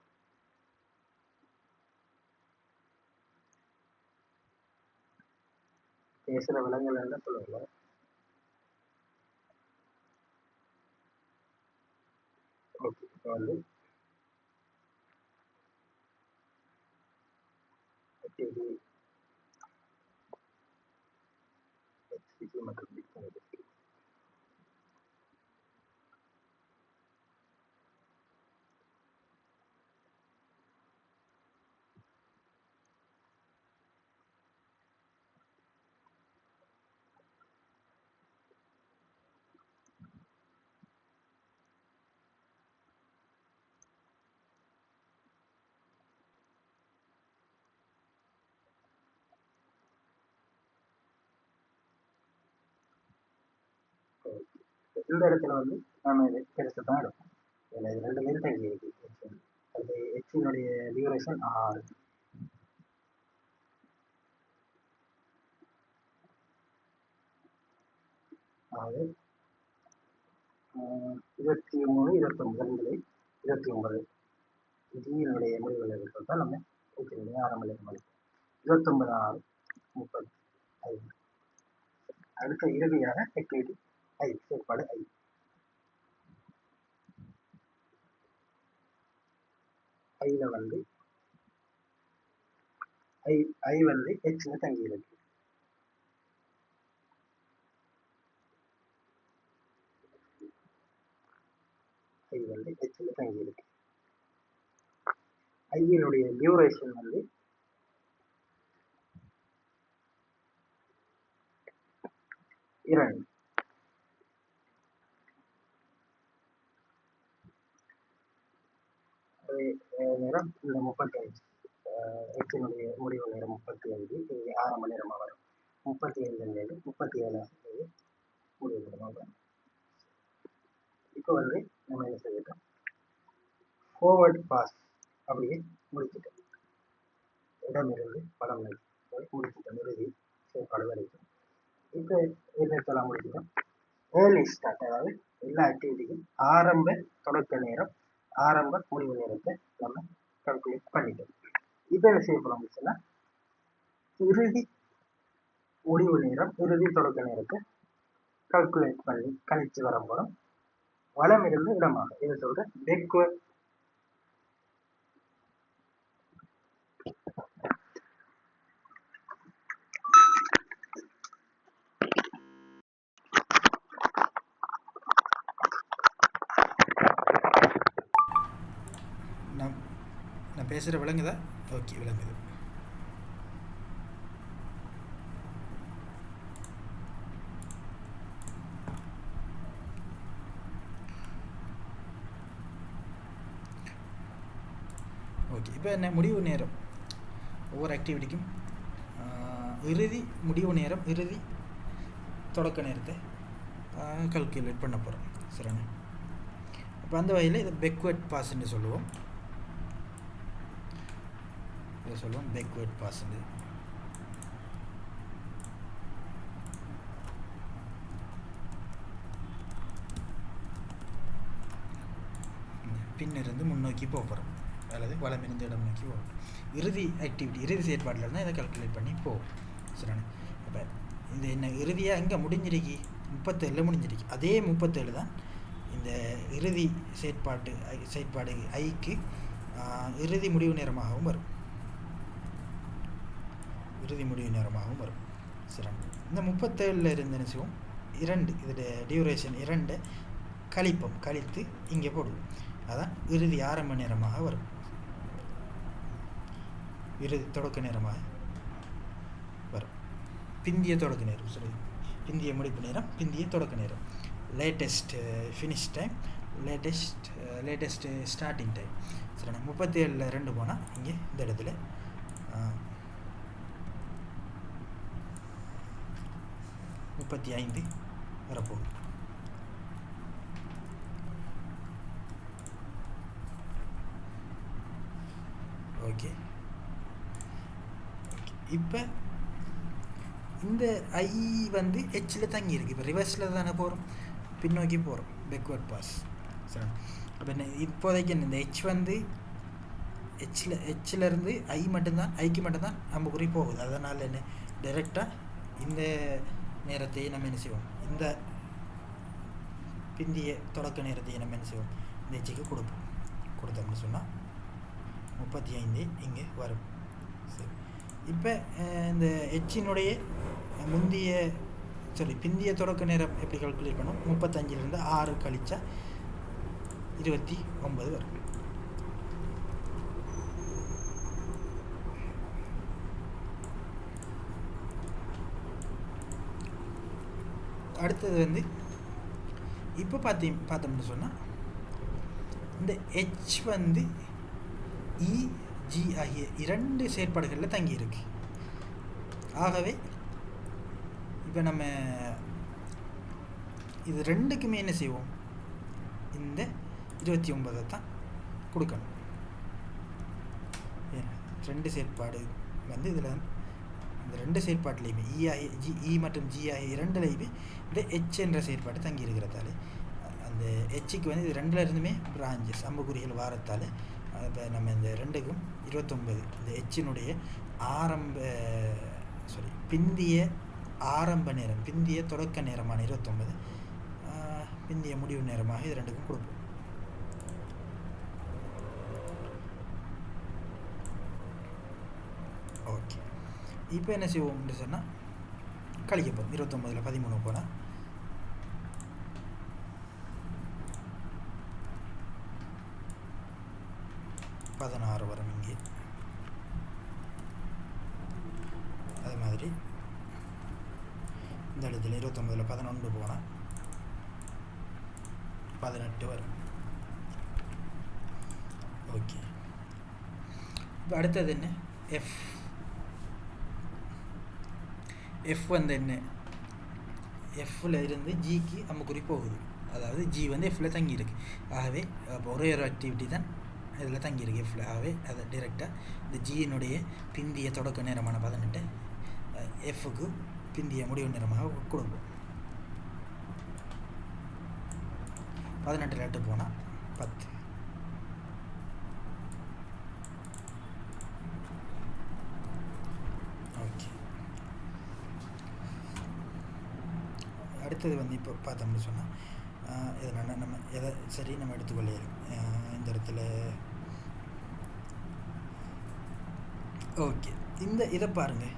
பேசுகிற விலங்குகள் எல்லாம் சொல்லல. ஓகே, இப்போ வந்து ஆக்டிவிட்டி எக்ஸ், ஜி மற்றும் டி தங்கியிருக்கு. இந்த இடத்துல வந்து நம்ம இது பெருசு தான் எடுப்போம். இதில் இது 2 பேர் தங்கியிருக்கு. அது ஹெச்சினுடைய டியூரேஷன் 6. அதாவது 23, 29, 29 ஜியினுடைய முடிவுகள் இருக்கிறது தான் நம்ம ஹெச்சினுடைய ஆரம்ப நிலை மதிப்பு. 29, 6, 35. அடுத்த இறுதியாக ஆக்டிவிட்டி ஐ, செயற்பாடு ஐ. ஐயில் வந்து ஐ வந்து ஹெச்ல தங்கி இருக்கு. ஐ வந்து ஹெச்ல தங்கி இருக்கு. ஐயினுடைய டியூரேஷன் வந்து 2. நேரம் இந்த 35. ஹெச்சினுடைய முடிவு நேரம் 35. இங்கே ஆரம்ப நேரமாக வரும் 37 37 முடிவு நேரமாக வரும். இப்போ வந்து நம்ம என்ன செய்யட்டோம், ஃபார்வர்ட் பாஸ் அப்படியே முடிச்சுட்டோம். இடமிருந்து படம் முடிச்சுட்டோம், இறுதி செயற்பாடு வரைக்கும். இப்போ என்னெல்லாம் முடிச்சிட்டோம், ஏர்லி ஸ்டார்ட், அதாவது எல்லா ஆக்டிவிட்டிக்கும் ஆரம்ப தொடக்க நேரம், ஆரம்ப முடிவு நேரத்தை நம்ம கால்குலேட் பண்ணிட்டோம். இப்போ என்ன செய்ய போறோம் சொன்னா, இறுதி முடிவு நேரம், இறுதி தொடக்க நேரத்தை கால்குலேட் பண்ணி கணிச்சு வர போறோம். வளம் இருந்து இடமாக, இதை சொல்ற பேக்வர்ட். நான் பேசுகிற விளங்குதா? ஓகே, விளங்குது. ஓகே, இப்போ என்ன முடிவு நேரம், ஒவ்வொரு ஆக்டிவிட்டிக்கும் இறுதி முடிவு நேரம், இறுதி தொடக்க நேரத்தை கால்குலேட் பண்ண போகிறோம். சரிண்ணே. இப்போ அந்த வகையில் இதை பேக்வேர்ட் பாஸ்ன்னு சொல்லுவோம். இதை சொல்லுவோம் பேக்வேர்ட் பாஸ்ன்னு. பின்னிருந்து முன்னோக்கி போகிறோம், அல்லது வளமிருந்து இடம் நோக்கி போகிறோம். இறுதி ஆக்டிவிட்டி, இறுதி செயற்பாட்டில் இருந்தால் இதை கால்குலேட் பண்ணி போகும். சரிண்ணே. இப்போ இந்த என்ன இறுதியாக எங்கே முடிஞ்சிருக்கு, 37 முடிஞ்சிருக்கு. அதே 37 தான் இந்த இறுதி செயற்பாடு ஐக்கு இறுதி முடிவு நேரமாகவும் வரும். இறுதி முடிவு நேரமாகவும் வரும். சரி, இந்த 37 இருந்து என்ன செய்வோம், 2 இதோட டியூரேஷன் 2 கழிப்போம், கழித்து இங்கே போடுவோம். அதான் இறுதி ஆரம்ப நேரமாக வரும், இறுதி தொடக்க நேரமாக வரும். பிந்திய தொடக்க நேரம், சரி, பிந்திய முடிப்பு நேரம், பிந்திய தொடக்க நேரம். Latest finish time, latest starting time. சரி, 37 2 போனால் இங்கே இந்த இடத்துல 35 வரப்போகுது. ஓகே, இப்போ இந்த ஐ வந்து ஹெச்சில் தங்கி இருக்குது. இப்போ ரிவர்ஸில் தானே போகிறோம், பின்னோக்கி போகிறோம், பேக்வர்ட் பாஸ். சரி, அப்போ என்ன இப்போதைக்கு இந்த ஹெச் வந்து ஹெச்சிலேருந்து ஐ மட்டும்தான், ஐக்கு மட்டும்தான் அம்புக்குறி போகுது. அதனால் என்ன டைரெக்டாக இந்த நேரத்தையே நம்ம என்ன செய்வோம், இந்த பிந்திய தொடக்க நேரத்தையே நம்ம என்ன செய்வோம், இந்த ஹெச்சுக்கு கொடுப்போம். கொடுத்தோம்னு சொன்னால் 35 இங்கே வரும். சரி, இப்போ இந்த ஹெச்சினுடைய பிந்திய தொடக்க நேரம் எப்படி கால்குலேட் பண்ணோம், 35 6 கழிச்சா 29 வரும். அடுத்தது வந்து இப்போ பார்த்தோம்னு சொன்னால் இந்த ஹெச் வந்து இஜி ஆகிய 2 செயற்பாடுகளில் தங்கி இருக்கு. ஆகவே இப்போ நம்ம இது ரெண்டுக்குமே என்ன செய்வோம், இந்த 29 தான் கொடுக்கணும். 2 செயற்பாடு வந்து இதில் இந்த 2 செயற்பாட்டிலையுமே இ மற்றும் ஜி ஆகிய 2லையுமே இந்த ஹெச் என்ற செயற்பாடு தங்கி இருக்கிறதால அந்த ஹெச்சுக்கு வந்து இது 2ல இருந்துமே பிரான்ச்சஸ் அம்புக்குறிகள் வாரத்தால் இப்போ நம்ம இந்த 2க்கும் 29, இந்த ஹெச்சினுடைய பிந்திய ஆரம்ப நேரம், பிந்திய தொடக்க நேரமான 29, பிந்திய முடிவு நேரமாக இது 2க்கும் கொடுப்போம். ஓகே, இப்போ என்ன செய்வோம்னு சொன்னால் கழிக்கப்போம். 29ல் 13 போனால் 16 வரும் இங்கே. அது மாதிரி இந்த இடத்துல 29ல் 11 போனால் 18 வரும். ஓகே, இப்போ அடுத்தது என்ன? எஃப் வந்து என்ன? எஃப்பில் இருந்து ஜிக்கு அம்புக்குறி போகுது. அதாவது ஜி வந்து எஃப்பில் தங்கியிருக்கு. ஆகவே ஒரே ஒரு ஆக்டிவிட்டி தான் இதில் தங்கியிருக்கு எஃப்பில். ஆகவே அதை டிரெக்டாக இந்த ஜியினுடைய பிந்திய தொடக்க நேரமான 18 எஃப்க்கு பிந்திய முடிவு நேரமாக கொடுப்போம். 18ல் 8 போனால் 10. ஓகே, அடுத்தது வந்து இப்போ பார்த்தோம்னு சொன்னால் இதனால் நம்ம எதை சரி நம்ம எடுத்துக்கொள்ளையிலும் இந்த இடத்துல. ஓகே, இதை பாருங்கள்.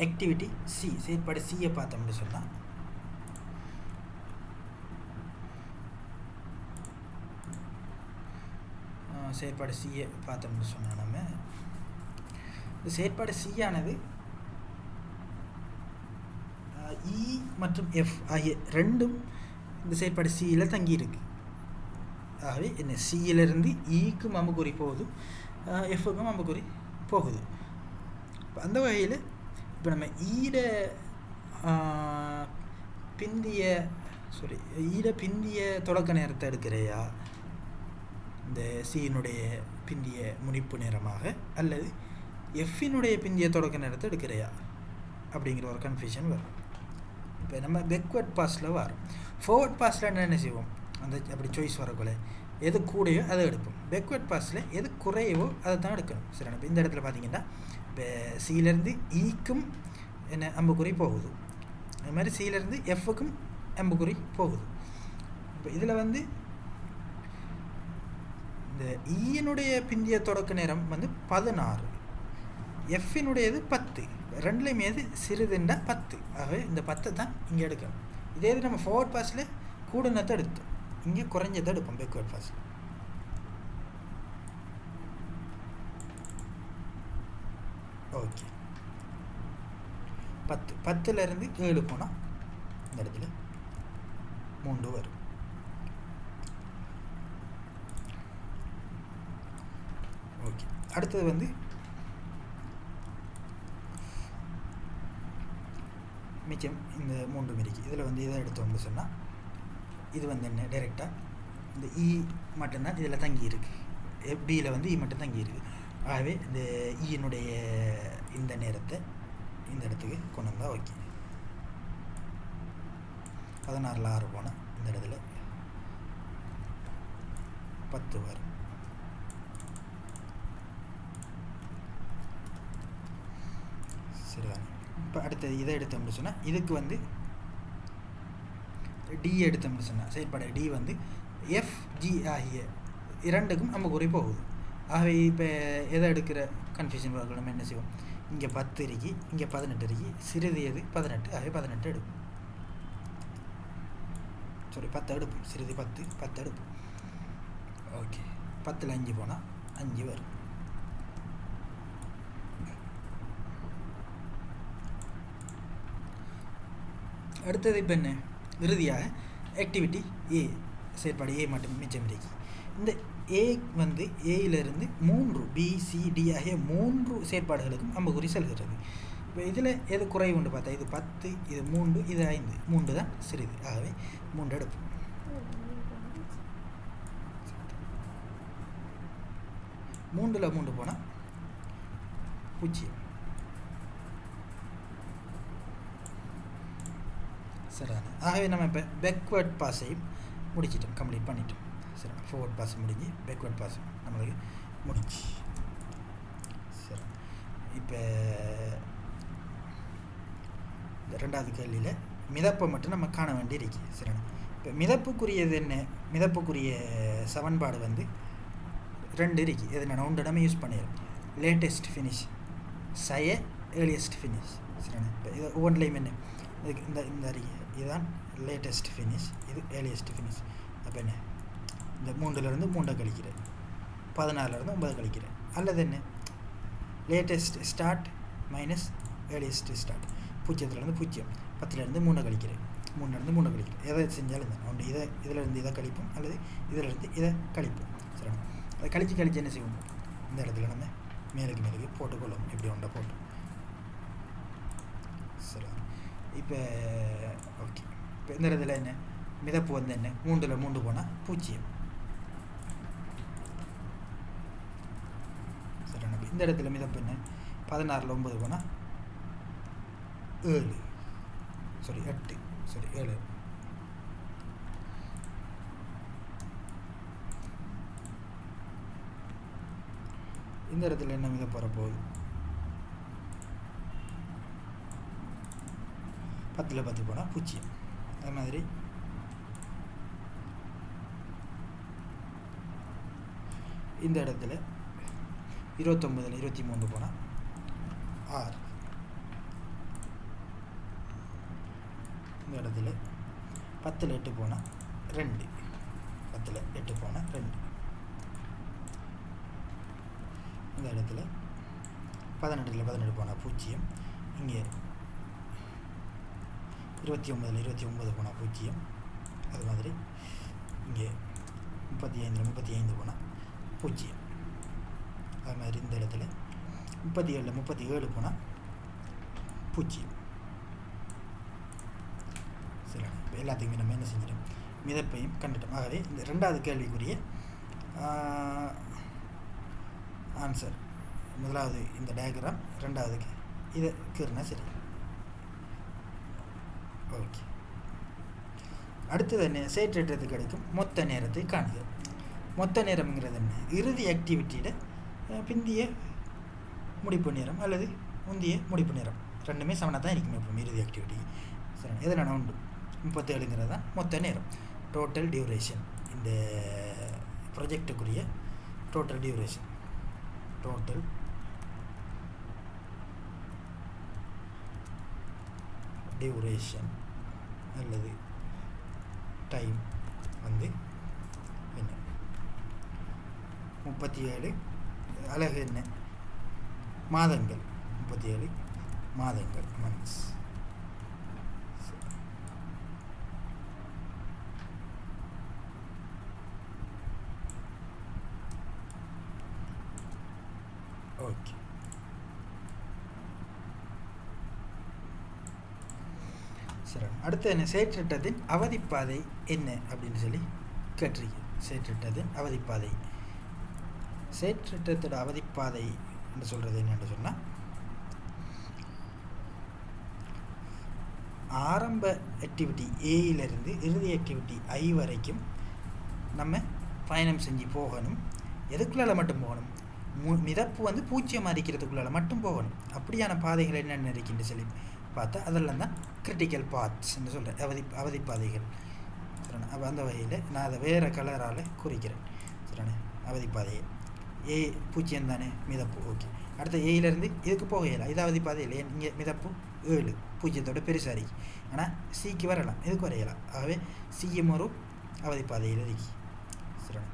ஆக்டிவிட்டி சி, செயற்பாடு சியை பார்த்தோம்னு சொன்னால் செயற்பாடு சியை பார்த்தோம்னு சொன்னால் நம்ம இந்த செயற்பாடு சியானது இ மற்றும் எஃப் ஆகிய ரெண்டும் இந்த செயற்பாடு சியில் தங்கியிருக்கு. ஆகவே என்ன, சியிலிருந்து இக்கும் அம்புக்குறி போகுது, எஃப்க்கும் அம்புக்குறி போகுது. இப்போ அந்த வகையில் இப்போ நம்ம ஈட பிந்திய தொடக்க நேரத்தை எடுக்கிறையா, இந்த சியினுடைய பிந்திய முடிப்பு நேரமாக, அல்லது எஃப்பினுடைய பிந்திய தொடக்க நேரத்தை எடுக்கிறையா அப்படிங்கிற ஒரு கன்ஃபியூஷன் வரும். இப்போ நம்ம பேக்வர்ட் பாஸில் வரும். ஃபார்வர்ட் பாஸில் என்ன செய்வோம், அந்த அப்படி சாய்ஸ் வரக்குள்ள எது கூடையோ அதை எடுப்போம். பேக்வர்ட் பாஸில் எது குறையவோ அதை தான் எடுக்கணும். சரி, இப்போ இந்த இடத்துல பார்த்தீங்கன்னா இப்போ சியிலேருந்து ஈக்கும் என்ன அம்புக்குறி போகுது, அது மாதிரி சியிலேருந்து எஃப்க்கும் அம்புக்குறி போகுது. இப்போ இதில் வந்து இந்த ஈயினுடைய பிந்திய தொடக்க நேரம் வந்து 16, எஃப்பினுடையது 10. ரெண்டுலேயுமே எது சிறிதுண்டா 10. ஆகவே இந்த 10 தான் இங்கே எடுக்கணும். இதே இது நம்ம ஃபார்வர்ட் பாஸில் கூடுனத்தை எடுத்தோம், இங்கே குறைஞ்சதை எடுப்போம் பேக்வர்ட் பாஸில். ஓகே, 10லேருந்து 7 போனால் இந்த இடத்துல 3 வரும். ஓகே, அடுத்தது வந்து மிச்சம் இந்த 3 மிரிக்கு. இதில் வந்து இதை எடுத்தோம்னு சொன்னால் இது வந்து என்ன, டைரெக்டாக இந்த இ மட்டும்தான் இதில் தங்கியிருக்கு. பியில் வந்து இ மட்டும் தங்கியிருக்கு. ஆகவே இந்த ஈயினுடைய இந்த நேரத்தை இந்த இடத்துக்கு கொண்டு வந்தால் ஓகே. 16ல் 6 போனால் இந்த இடத்துல 10 வரும். சரிதானே? இப்போ அடுத்தது இதை எடுத்தோம்னு சொன்னால் இதுக்கு வந்து டி எடுத்தோம்னு சொன்னால் செயற்பாடு டி வந்து எஃப்ஜி ஆகிய இரண்டுக்கும் அம்புக்குறி போகுது. ஆகவே இப்போ எதை எடுக்கிற கன்ஃபியூஷன் பார்க்கணும், என்ன செய்வோம், இங்கே 10 இருக்கு, இங்கே 18 இருக்கு, சிறிது எது 18, ஆகவே 18 எடுப்போம். 10 எடுப்போம், சிறிது 10 எடுப்போம். ஓகே, 10ல் 5 போனால் 5 வரும். அடுத்தது இப்போ என்ன, இறுதியாக ஆக்டிவிட்டி ஏ, செயற்பாடு ஏ மட்டும் மிச்சம் இருக்கு. இந்த ஏ வந்து ஏயிலிருந்து 3 பிசிடி ஆகிய 3 செயற்பாடுகளுக்கும் அம்புக்குறி செல்கிறது. இப்போ இதில் எது குறைவு உண்டு பார்த்தா இது 10, இது 3, இது 5, 3 தான் சிறிது. ஆகவே 3 எடுப்போம். 3ல் 3 போனால் 0. சரிதானே? ஆகவே நம்ம இப்போ பேக்வேர்ட் பாஸையும் முடிச்சிட்டோம், கம்ப்ளீட் பண்ணிட்டோம். சரி, ஃபார்வர்ட் பாஸ் முடிஞ்சு பேக்வேர்ட் பாஸ் நம்மளுக்கு முடிஞ்சு. சரி, இப்போ இந்த 2வது கேள்வியில் மிதப்பை மட்டும் நம்ம காண வேண்டி இருக்கு. சரிண்ணா? இப்போ மிதப்புக்குரியது என்ன, மிதப்புக்குரிய சமன்பாடு வந்து 2 இருக்குது. எது நான் 1 இடமே யூஸ் பண்ணிடுறேன். லேட்டஸ்ட் ஃபினிஷ் சய ஏர்லியஸ்ட் ஃபினிஷ். சரிண்ணே. இப்போ இது ஒவ்வொன்றிலையும் என்ன இதுக்கு இந்த அறிக்கை இதுதான் லேட்டஸ்ட் ஃபினிஷ், இது ஏர்லியஸ்ட் ஃபினிஷ். அப்போ என்ன இந்த 3லேருந்து 3 கழிக்கிறேன், 16லேருந்து 9 கழிக்கிறேன். அல்லது என்ன latest start minus earliest start, 0லேருந்து 0, 10லேருந்து 3 கழிக்கிறேன், 3லேருந்து 3 கழிக்கிறேன். எதை செஞ்சாலும் தான் ஒன்று இதிலேருந்து இதை கழிப்போம் அல்லது இதிலேருந்து இதை கழிப்போம். சரிண்ணா. அதை கழித்து என்ன செய்வோம், இந்த இடத்துல நம்ம மேலுக்கு போட்டுக்கொள்ளும், இப்படி ஒன்றை போட்டு. சரி. இப்போ ஓகே. இப்போ இந்த இடத்துல என்ன மிதப்பு வந்து என்ன 3ல் 3 போனால் 0. சரிண்ணா. இந்த இடத்துல மிதப்பு என்ன 16ல் 9 போனால் 7, சாரி 8, சாரி 7. இந்த இடத்துல என்ன மிதப்பு வரப்போகுது 10ல் 10 போனால் 0. அது மாதிரி இந்த இடத்துல 29ல் 23 போனால் 6. இந்த இடத்துல 10ல் 8 போனால் 2, 10ல் 8 போனால் 2. இந்த இடத்துல 18ல் 18 போனால் 0. இங்கே 29ல் 29 போனால் 0. அது மாதிரி இங்கே 35ல் 35 போனால் 0. அது மாதிரி இந்த இடத்துல 37ல் 37 போனால் 0. சரி. இப்போ எல்லாத்தையுமே நம்ம என்ன செஞ்சிட்டோம், மிதப்பையும் கண்டுட்டோம். ஆகவே இந்த 2வது கேள்விக்குரிய ஆன்சர் 1வது இந்த டயக்ராம், 2வதுக்கு இதை கீறினா சரி. ஓகே. அடுத்தது என்ன, சேற்றேற்றத்துக்கு கிடைக்கும் மொத்த நேரத்தை காணுக. மொத்த நேரம்ங்கிறது என்ன, இறுதி ஆக்டிவிட்டியோட பிந்திய முடிப்பு நேரம் அல்லது முந்திய முடிப்பு நேரம் ரெண்டுமே சமனாக தான் இருக்குமே. இப்போ இறுதி ஆக்டிவிட்டி சரி எதனால் உண்டு 37ங்கிறது தான் மொத்த நேரம், டோட்டல் டியூரேஷன். இந்த ப்ரொஜெக்டுக்குரிய டோட்டல் டியூரேஷன், டோட்டல் டியூரேஷன் அல்லது டைம் வந்து என்ன 37 அலகு என்ன மாதங்கள், 37 மாதங்கள் மந்த்ஸ். ஓகே. சரி. அடுத்து என்ன, சேற்றட்டத்தின் அவதிப்பாதை என்ன அப்படின்னு சொல்லி கேட்டிருக்கு. சேற்றட்டத்தின் அவதிப்பாதை, சேற்றட்டத்தோட அவதிப்பாதை என்று சொல்கிறது என்னென்னு சொன்னால், ஆரம்ப ஆக்டிவிட்டி ஏயிலிருந்து இறுதி ஆக்டிவிட்டி ஐ வரைக்கும் நம்ம பயணம் செஞ்சு போகணும். எதுக்குள்ளால் மட்டும் போகணும், மிதப்பு வந்து 0 அரிக்கிறதுக்குள்ளால் மட்டும் போகணும். அப்படியான பாதைகள் என்னென்ன இருக்குன்னு சொல்லி பார்த்தா அதெல்லாம் தான் கிரிட்டிக்கல் பார்ட்ஸ்ன்னு சொல்கிறேன், அவதிப்பாதைகள். சரிண்ணா. அப்போ அந்த வகையில் நான் அதை வேறு கலரால் குறிக்கிறேன். சரிண்ணே. அவதிப்பாதையை ஏ 0 தானே மிதப்பு. ஓகே. அடுத்த ஏயிலேருந்து இதுக்கு போகலாம், இது அவதிப்பாதையில் இங்கே மிதப்பு 7 0 பெருசாக இருக்கு. ஆனால் சிக்கு வரலாம், இதுக்கு வரையலாம். ஆகவே சியும் ஒரு அவதிப்பாதையில் இருக்கு. சரிண்ணா.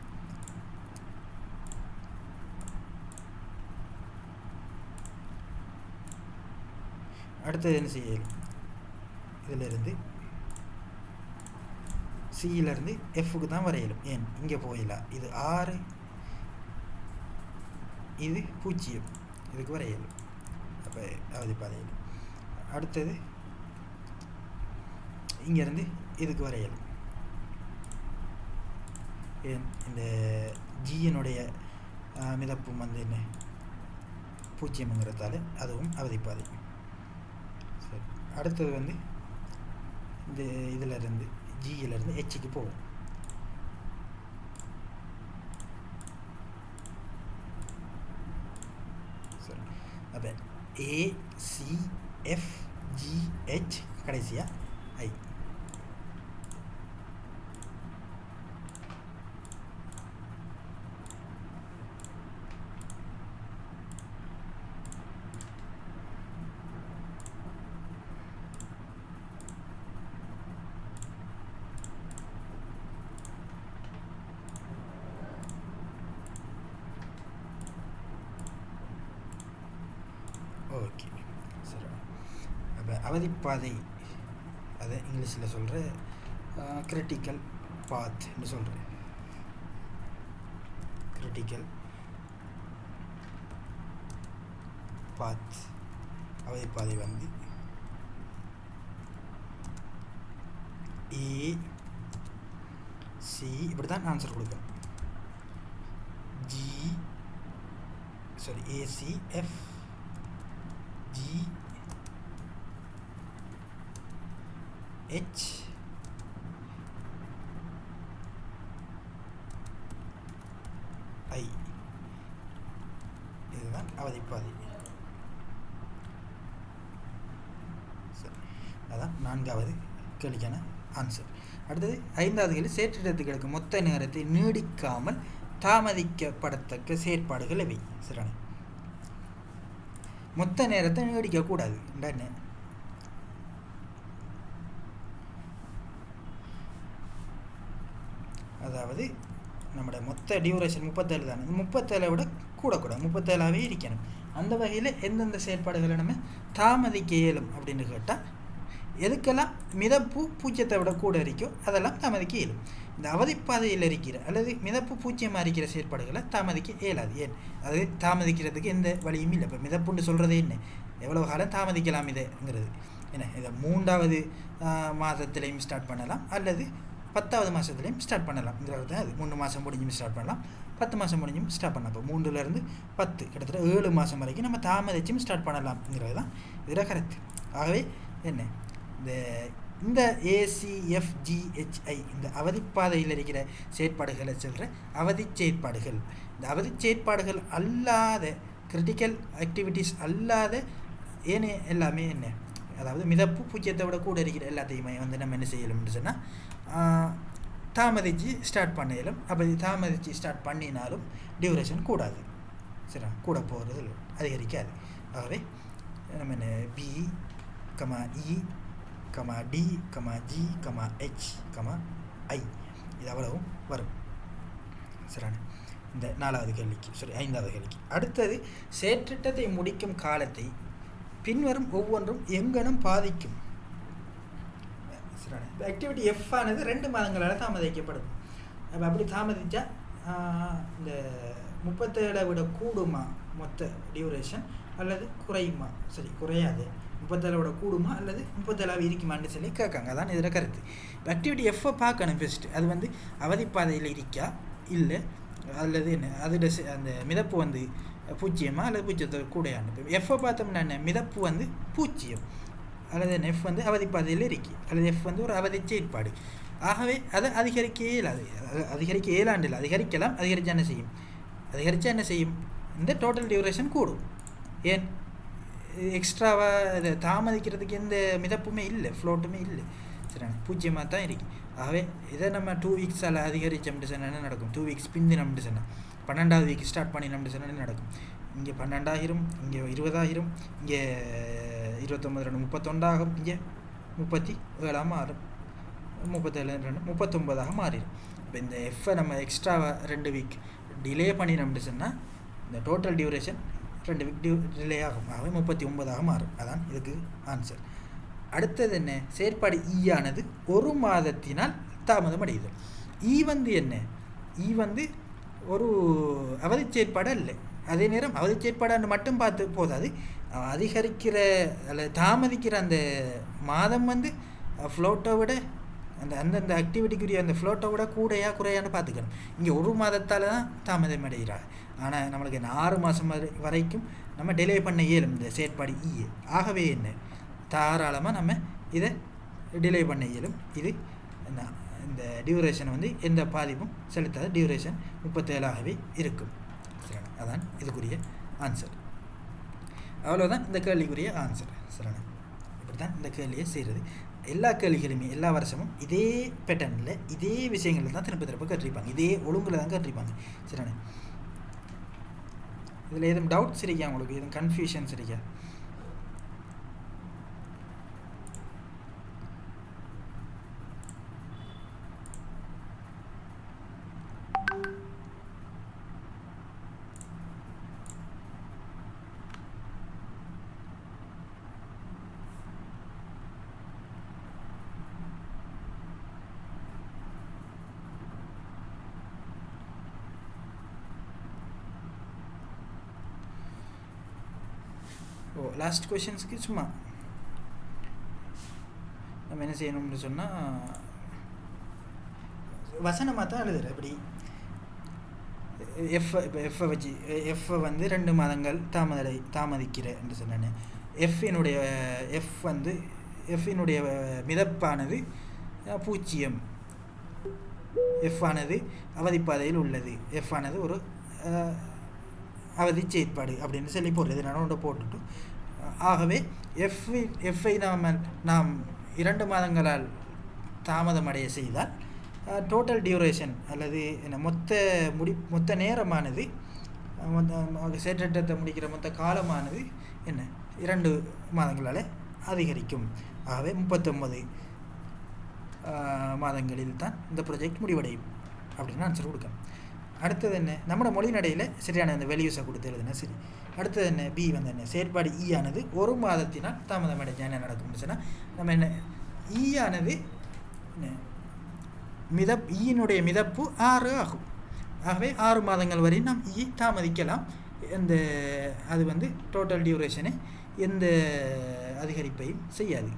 அடுத்தது என்ன செய்யலாம், இதிலிருந்து சியிலேருந்து எஃப்க்கு தான் வரையலும். ஏன் இங்கே போயிடலாம், இது 6, இது 0, இதுக்கு வரையலும். அப்போ அவதிப்பாதையில் அடுத்தது இங்கேருந்து இதுக்கு வரையலும். ஏன் இந்த ஜியினுடைய மிதப்பும் வந்து என்ன 0ங்கிறதால அதுவும் அவதிப்பாதை. சரி. அடுத்தது வந்து இந்த இதிலிருந்து ஜியிலேருந்து ஹெச்சுக்கு போகும். சரி. அப்போ ACFGH கடைசியாக ஐ. இப்போ அவதிப்பாதை அதை இங்கிலீஷில் சொல்கிற கிரிட்டிக்கல் பாத்ன்னு சொல்கிறேன். கிரிட்டிக்கல் பாத் அவதிப்பாதை வந்து AC இப்படி தான் ஆன்சர் கொடுக்கணும். ACF GHI இதுதான் அவதிப்பாதை. சரி, அதான் 4வது கேள்விக்கான ஆன்சர். அடுத்தது 5வது கேள்வி, சேற்றிடத்துக்கு கிடைக்கும் மொத்த நேரத்தை நீடிக்காமல் தாமதிக்கப்படத்தக்க செயற்பாடுகள் எவை? சரியான மொத்த நேரத்தை நீடிக்கக்கூடாது. அதாவது நம்முடைய மொத்த டியூரேஷன் 37 தானே, 37 விட கூடக்கூடாது, 37ஆகவே இருக்கணும். அந்த வகையில் எந்தெந்த செயற்பாடுகளை நம்ம தாமதிக்க இயலும் அப்படின்னு கேட்டால், எதுக்கெல்லாம் மிதப்பு பூஜ்ஜியத்தை விட கூட இருக்கோ அதெல்லாம் தாமதிக்க இயலும். இந்த அவதிப்பாதையில் இருக்கிற அல்லது மிதப்பு பூஜ்ஜியமாக இருக்கிற செயற்பாடுகளை தாமதிக்க இயலாது. ஏன்? அது தாமதிக்கிறதுக்கு எந்த வழியும் இல்லை. இப்போ மிதப்புன்னு சொல்கிறதே என்ன, எவ்வளோ காலம் தாமதிக்கலாம் இதுங்கிறது என்ன. இதை 3வது மாதத்துலேயும் ஸ்டார்ட் பண்ணலாம் அல்லது 10வது மாதத்துலேயும் ஸ்டார்ட் பண்ணலாம்ங்கிறது தான். அது 3 மாதம் முடிஞ்சும் ஸ்டார்ட் பண்ணலாம், 10 மாதம் முடிஞ்சும் ஸ்டார்ட் பண்ணலாம். இப்போ 3லேருந்து 10 கிட்டத்தட்ட 7 மாதம் வரைக்கும் நம்ம தாமதிச்சும் ஸ்டார்ட் பண்ணலாம்ங்கிறது தான் இதில் கரெக்ட். ஆகவே என்ன, இந்த ACFGHI இந்த அவதிப்பாதையில் இருக்கிற செயற்பாடுகளை சொல்கிற அவதி செயற்பாடுகள். இந்த அவதி செயற்பாடுகள் அல்லாத கிரிட்டிக்கல் ஆக்டிவிட்டீஸ் அல்லாத ஏனே எல்லாமே என்ன, அதாவது மிதப்பு பூஜ்ஜியத்தை விட கூட இருக்கிற எல்லாத்தையுமே வந்து நம்ம என்ன செய்யலும்னு சொன்னால் தாமதித்து ஸ்டார்ட் பண்ண இயலும். அப்படி தாமதித்து ஸ்டார்ட் பண்ணினாலும் டியூரேஷன் கூடாது. சரி, கூட போகிறது அதிகரிக்காது. ஆகவே நம்ம என்ன B, E, D, G, H, I இது அவ்வளவும் வரும். சரியான இந்த 4வது கேள்விக்கு, 5வது கேள்விக்கு. அடுத்தது, செயற்றிட்டத்தை முடிக்கும் காலத்தை பின்வரும் ஒவ்வொன்றும் எங்கனும் பாதிக்கும். சரியான ஆக்டிவிட்டி F ஆனது 2 மாதங்களால் தாமதிக்கப்படும். அப்போ அப்படி தாமதித்தா இந்த 37 விட கூடுமா மொத்த டியூரேஷன் அல்லது குறையுமா? சரி, குறையாது. 37 விட கூடுமா அல்லது 37 இருக்குமான்னு சொல்லி கேட்காங்க. அதான் இதில் கருத்து. ஆக்டிவிட்டி F பார்க்கணும் ஃபஸ்ட்டு. அது வந்து அவதிப்பாதையில் இருக்கா இல்லை அல்லது என்ன, அதோட அந்த மிதப்பு வந்து பூஜ்ஜியமா அல்லது பூஜ்ஜியத்தை கூடையான்னு. இப்போ F பார்த்தோம்னா என்ன, மிதப்பு வந்து பூஜ்ஜியம் அல்லது என்ன, F வந்து அவதிப்பாதையில் இருக்கு அல்லது F வந்து ஒரு அவதி செயற்பாடு. ஆகவே அதை அதிகரிக்க இயலாது. அதிகரிக்க இயலாண்டில்லை, அதிகரிக்கலாம். அதிகரித்தா என்ன செய்யும், இந்த டோட்டல் டியூரேஷன் கூடும். ஏன், எக்ஸ்ட்ராவாக இதை தாமதிக்கிறதுக்கு எந்த மிதப்புமே இல்லை, ஃப்ளோட்டுமே இல்லை. சரி, பூஜ்ஜியமாக தான் இருக்கு. ஆகவே இதை நம்ம 2 வீக்ஸால் அதிகரித்தோம்னு சொன்னால் என்ன நடக்கும், 2 வீக்ஸ் பிந்தினோம்னு சொன்னால் 12வது வீக் ஸ்டார்ட் பண்ணினோம்னு சொன்னால் என்ன நடக்கும், இங்கே 12,000, இங்கே 20,000, இங்கே 29, 31 இங்கே 37 மாறும், 37, 39 மாறிடும். இப்போ இந்த எஃப்பை நம்ம எக்ஸ்ட்ராவாக 2 வீக் டிலே பண்ணினோம்னு சொன்னால் இந்த டோட்டல் டியூரேஷன் 2 வீக் டிலே ஆகும். ஆகவே 39 மாறும். அதான் இதுக்கு ஆன்சர். அடுத்தது என்ன, செயற்பாடு ஆனது 1 மாதத்தினால் தாமதம் அடையுது. வந்து என்ன, வந்து ஒரு அவதி செயற்பாடு இல்லை. அதே நேரம் அவதி செயற்பாடு மட்டும் பார்த்து போதாது, அதிகரிக்கிற அல்லது தாமதிக்கிற அந்த மாதம் வந்து ஃப்ளோட்டை விட அந்தந்த ஆக்டிவிட்டிக்குரிய அந்த ஃப்ளோட்டை விட கூடையா குறையான்னு பார்த்துக்கணும். இங்கே 1 மாதத்தால் தான் தாமதம் அடைகிறாங்க. ஆனால் நம்மளுக்கு என்ன 6 மாதம் வரைக்கும் நம்ம டிலே பண்ண இயலும் இந்த செயற்பாடு ஆகவே என்ன, தாராளமாக நம்ம இதை டிலே பண்ண இயலும். இது இந்த டியூரேஷனை வந்து எந்த பாதிப்பும் செலுத்தாத டியூரேஷன் 37ஆகவே இருக்கும். சரி, அதான் இதுக்குரிய ஆன்சர். அவ்வளோதான் இந்த கேள்விக்குரிய ஆன்சர். சரிண்ணா, இப்படி தான் இந்த கேள்வியை செய்கிறது. எல்லா கேள்விகளுமே எல்லா வருஷமும் இதே பேட்டர்னில் இதே விஷயங்கள் தான் திரும்ப கற்றிருப்பாங்க, இதே ஒழுங்கில் தான் கற்றிருப்பாங்க. சரிண்ணா, இதில் எதுவும் டவுட்ஸ் இருக்கா உங்களுக்கு, எதுவும் கன்ஃபியூஷன்ஸ் இருக்கா? லாஸ்ட் கொஷின்ஸுக்கு சும்மா நம்ம என்ன செய்யணும்னு சொன்னால் வசனமாக தான் எழுதுகிறேன். எப்படி எஃப்பை வச்சு எஃப்பை வந்து 2 மாதங்கள் தாமதிக்கிறேன் என்று சொன்னேன். எஃப்பினுடைய மிதப்பானது 0. எஃப் ஆனது அவதிப்பாதையில் உள்ளது. எஃப் ஆனது ஒரு அவதி செயற்பாடு அப்படின்னு சொல்லி போடுறது. நான் போட்டுட்டு ஆகவே எஃப்ஐ நாம் 2 மாதங்களால் தாமதமடைய செய்தால் டோட்டல் டியூரேஷன் அல்லது என்ன மொத்த நேரமானது செயற்றத்தை முடிக்கிற மொத்த காலமானது என்ன 2 மாதங்களால் அதிகரிக்கும். ஆகவே 39 மாதங்களில் தான் இந்த ப்ராஜெக்ட் முடிவடையும் அப்படின்னு ஆன்சர் கொடுக்கணும். அடுத்தது என்ன, நம்மளோட மொழி நடையில் சரியான அந்த வேல்யூஸை கொடுத்து எழுதுனா சரி. அடுத்தது என்ன, பி வந்து என்ன, செயற்பாடு ஈ ஆனது 1 மாதத்தினால் தாமதம் அடைஞ்சா என்ன நடக்கும்னு சொன்னால் நம்ம என்ன ஈ ஆனது ஈயினுடைய மிதப்பு 6 ஆகும். ஆகவே 6 மாதங்கள் வரை நாம் ஈ தாமதிக்கலாம். அது வந்து டோட்டல் டியூரேஷனை எந்த அதிகரிப்பையும் செய்யாது,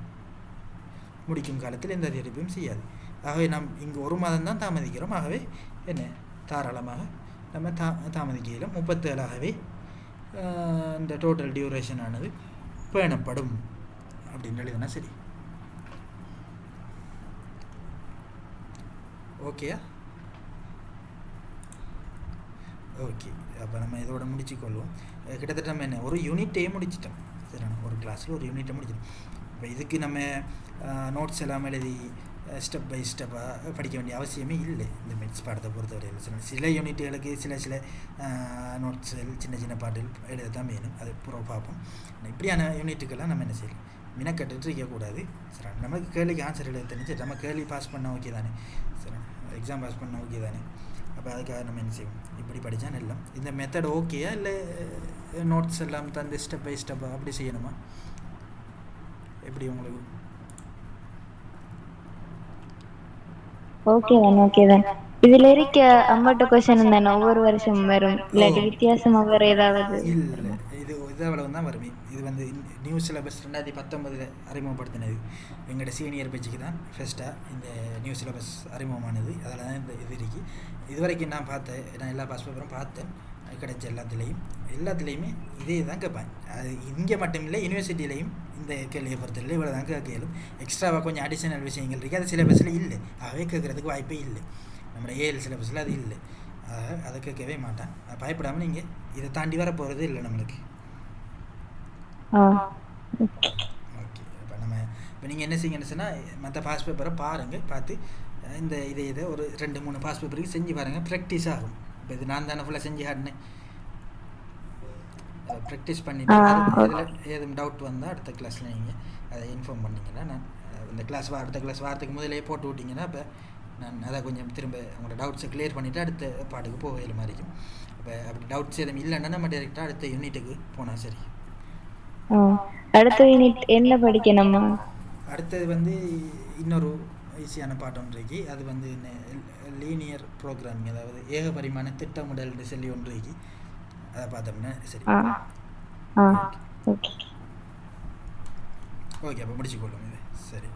முடிக்கும் காலத்தில் எந்த அதிகரிப்பையும் செய்யாது. ஆகவே நாம் இங்கு 1 மாதம் தான் தாமதிக்கிறோம். ஆகவே என்ன தாராளமாக நம்ம தாமதிக்கையில் 37ஆகவே இந்த டோட்டல் டியூரேஷன் ஆனது பேணப்படும் அப்படின்னு எழுதுனா சரி. ஓகேயா? ஓகே, அப்போ நம்ம இதோட முடிச்சுக்கொள்வோம். கிட்டத்தட்ட நம்ம என்ன ஒரு யூனிட்டே முடிச்சிட்டோம். சரிண்ணா, ஒரு கிளாஸில் ஒரு யூனிட்டை முடிச்சிட்டோம். இப்போ இதுக்கு நம்ம நோட்ஸ் எல்லாம் எழுதி ஸ்டெப் பை ஸ்டெப்பாக படிக்க வேண்டிய அவசியமே இல்லை இந்த மெட்ஸ் பாடத்தை பொறுத்தவரையில். சில யூனிட்டுகளுக்கு சில நோட்ஸுகள் சின்ன பாட்டுகள் எழுத தான் வேணும். அது புறம் பார்ப்போம். இப்படியான யூனிட்டுக்கெல்லாம் நம்ம என்ன செய்யலாம், மினக்கட்டுட்டு இருக்கக்கூடாது. சரி, நமக்கு கேள்விக்கு ஆன்சர் எழுத தெரிஞ்சு நம்ம கேள்வி பாஸ் பண்ண ஓகே தானே, சரி எக்ஸாம் பாஸ் பண்ண ஓகே தானே. அப்போ அதுக்காக நம்ம என்ன செய்வோம், இப்படி படித்தா நல்லா. இந்த மெத்தட் ஓகேயா இல்லை நோட்ஸ் எல்லாம் தந்து ஸ்டெப் பை ஸ்டெப்பாக அப்படி செய்யணுமா, எப்படி உங்களுக்கு? ஓகேதான். இதுல இருக்க 50 கொஸ்டின் தானே ஒவ்வொரு வருஷமும் வரும், இல்லாட்டி வித்தியாசமா வேற ஏதாவது? இல்லை, இது அவ்வளவு தான் வரும். இது வந்து நியூ சிலபஸ் 2019 அறிமுகப்படுத்தினது. எங்களோட சீனியர் பேச்சுக்கு தான் ஃபஸ்ட்டாக இந்த நியூ சிலபஸ் அறிமுகமானது. அதில் தான் இந்த இது இருக்குது. இது வரைக்கும் நான் எல்லா பாஸ் பேப்பரும் பார்த்தேன். கிடைச்ச எல்லாத்துலேயுமே இதே தான் கேட்பேன். அது இங்கே மட்டும் இல்லை, யூனிவர்சிட்டியிலையும் இந்த கேள்வியை பொறுத்தவரை இவ்வளோ தான் கேட்கலும். எக்ஸ்ட்ராவாக கொஞ்சம் அடிஷனல் விஷயங்கள் இருக்குது, அது சிலபஸில் இல்லை. ஆகவே கேட்குறதுக்கு வாய்ப்பே இல்லை. நம்மளோட ஏஎல் சிலபஸில் அது இல்லை. அதை கேட்கவே மாட்டேன். பயப்படாமல் நீங்கள் இதை தாண்டி வர போகிறது இல்லை நம்மளுக்கு. ஓகே, இப்போ நீங்கள் என்ன செய்யுங்கன்னு சொன்னால் மற்ற பாஸ் பேப்பரை பாருங்கள், பார்த்து இதை ஒரு 2-3 பாஸ் பேப்பருக்கு செஞ்சு பாருங்கள், ப்ராக்டிஸ் ஆகும். இப்போ இது நான் தானே ஃபுல்லாக செஞ்சு காட்டினேன். ப்ராக்டிஸ் பண்ணிவிட்டு அதில் ஏதும் டவுட் வந்தால் அடுத்த கிளாஸில் நீங்கள் அதை இன்ஃபார்ம் பண்ணிங்கன்னா, நான் இந்த அடுத்த கிளாஸ் வாரத்துக்கு முதலே போட்டு விட்டிங்கன்னா இப்போ நான் அதை கொஞ்சம் திரும்ப உங்களோட டவுட்ஸை கிளியர் பண்ணிவிட்டு அடுத்த பாட்டுக்கு போகையில் மாதிரி இருக்கும். இப்போ அப்படி டவுட்ஸ் எதுவும் இல்லைன்னா நம்ம டேரெக்டாக அடுத்த யூனிட்டுக்கு போனால் சரி. அடுத்த யூனிட் என்ன படிக்கணுமா? அடுத்தது வந்து இன்னொரு ஈஸியான பாட்டம் இருக்கு. அது வந்து லீனியர் ப்ரோக்ராமிங், அதாவது ஏகபரிமாண திட்டமிடல் சொல்லி ஒன்று இருக்கு. அதை பார்த்தோம்னா சரி. ஓகே, அப்போ முடிச்சுக்கொள்ளும் இது. சரி.